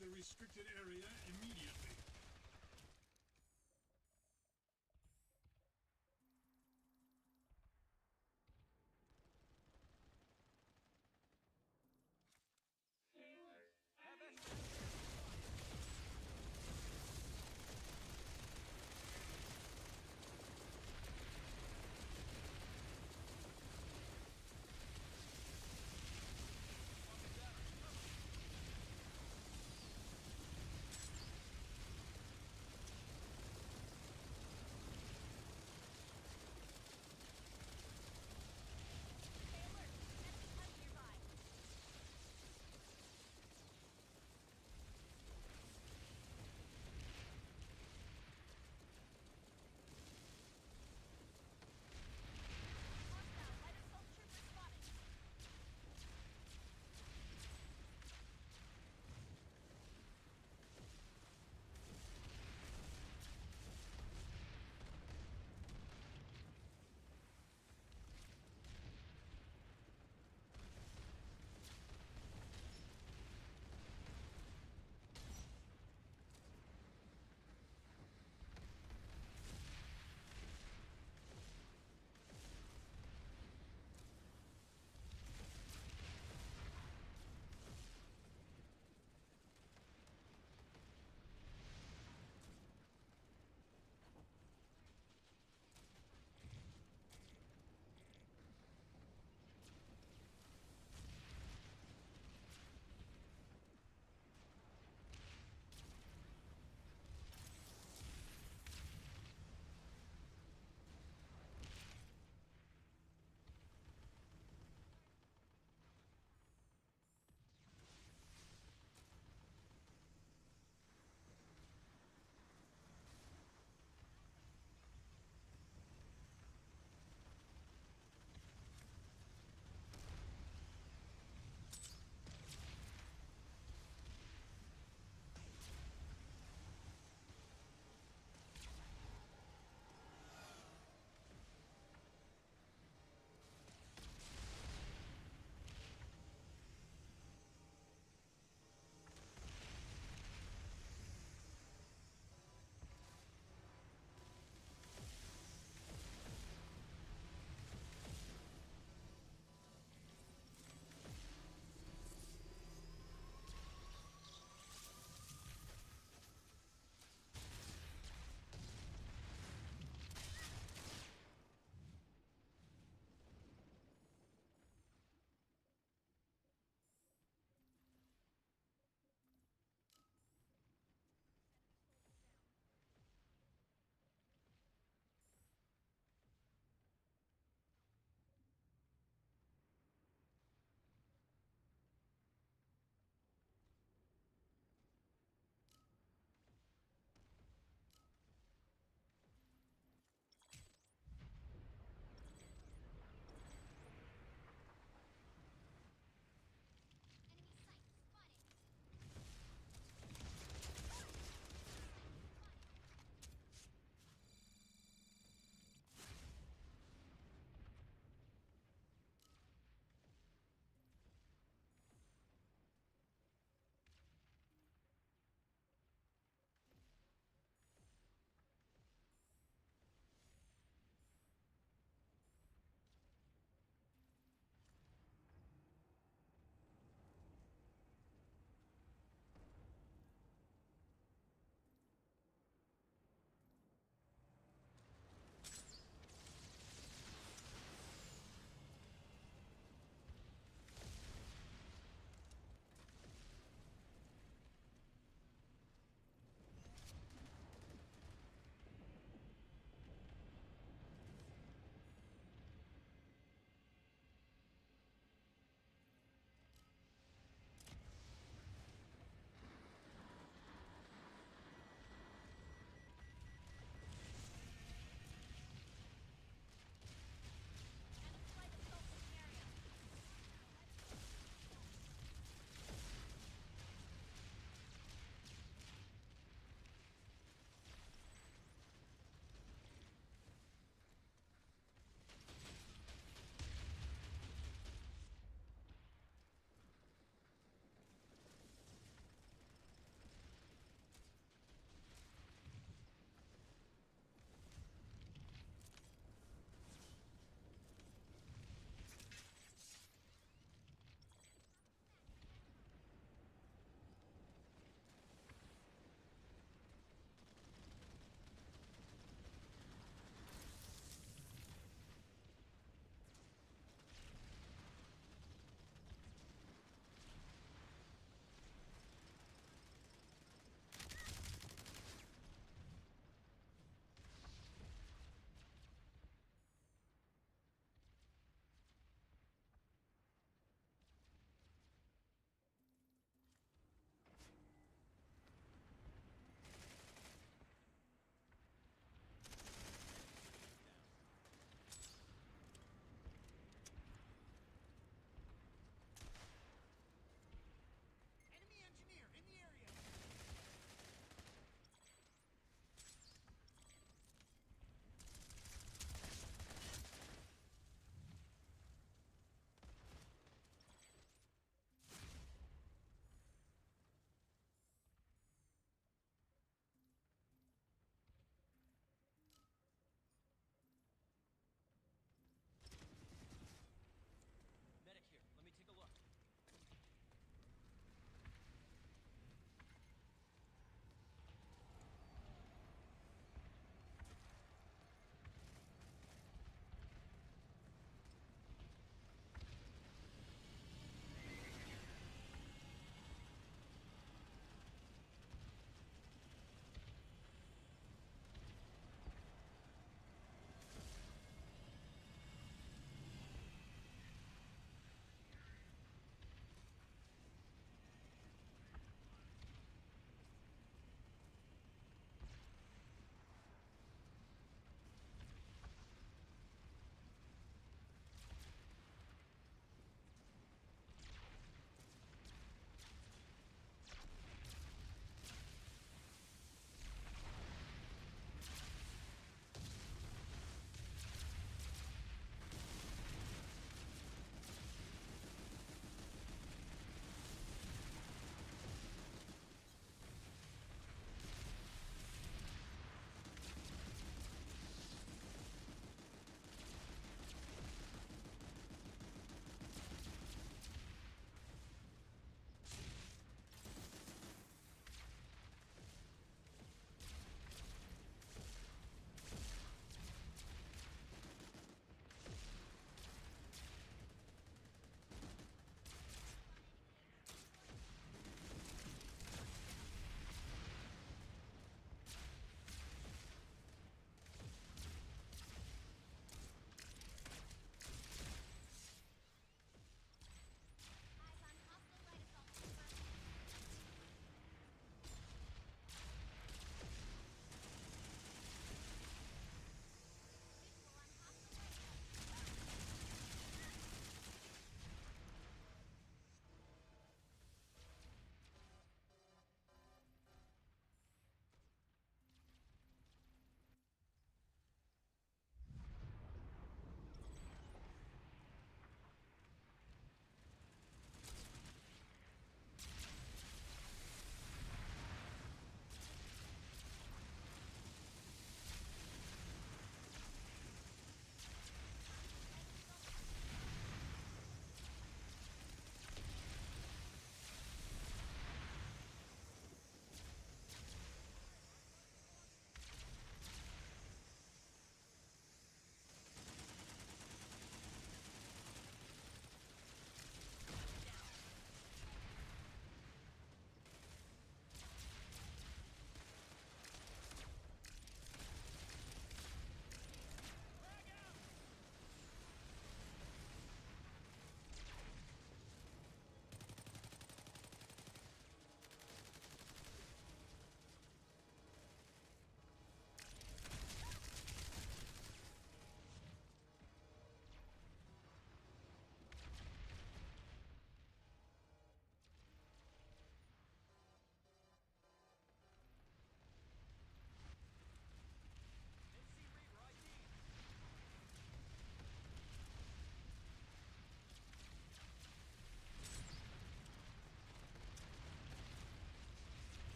the restricted area immediately.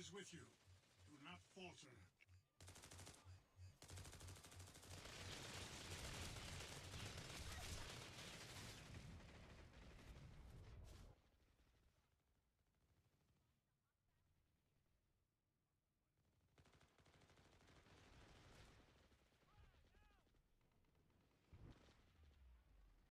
is with you. Do not falter.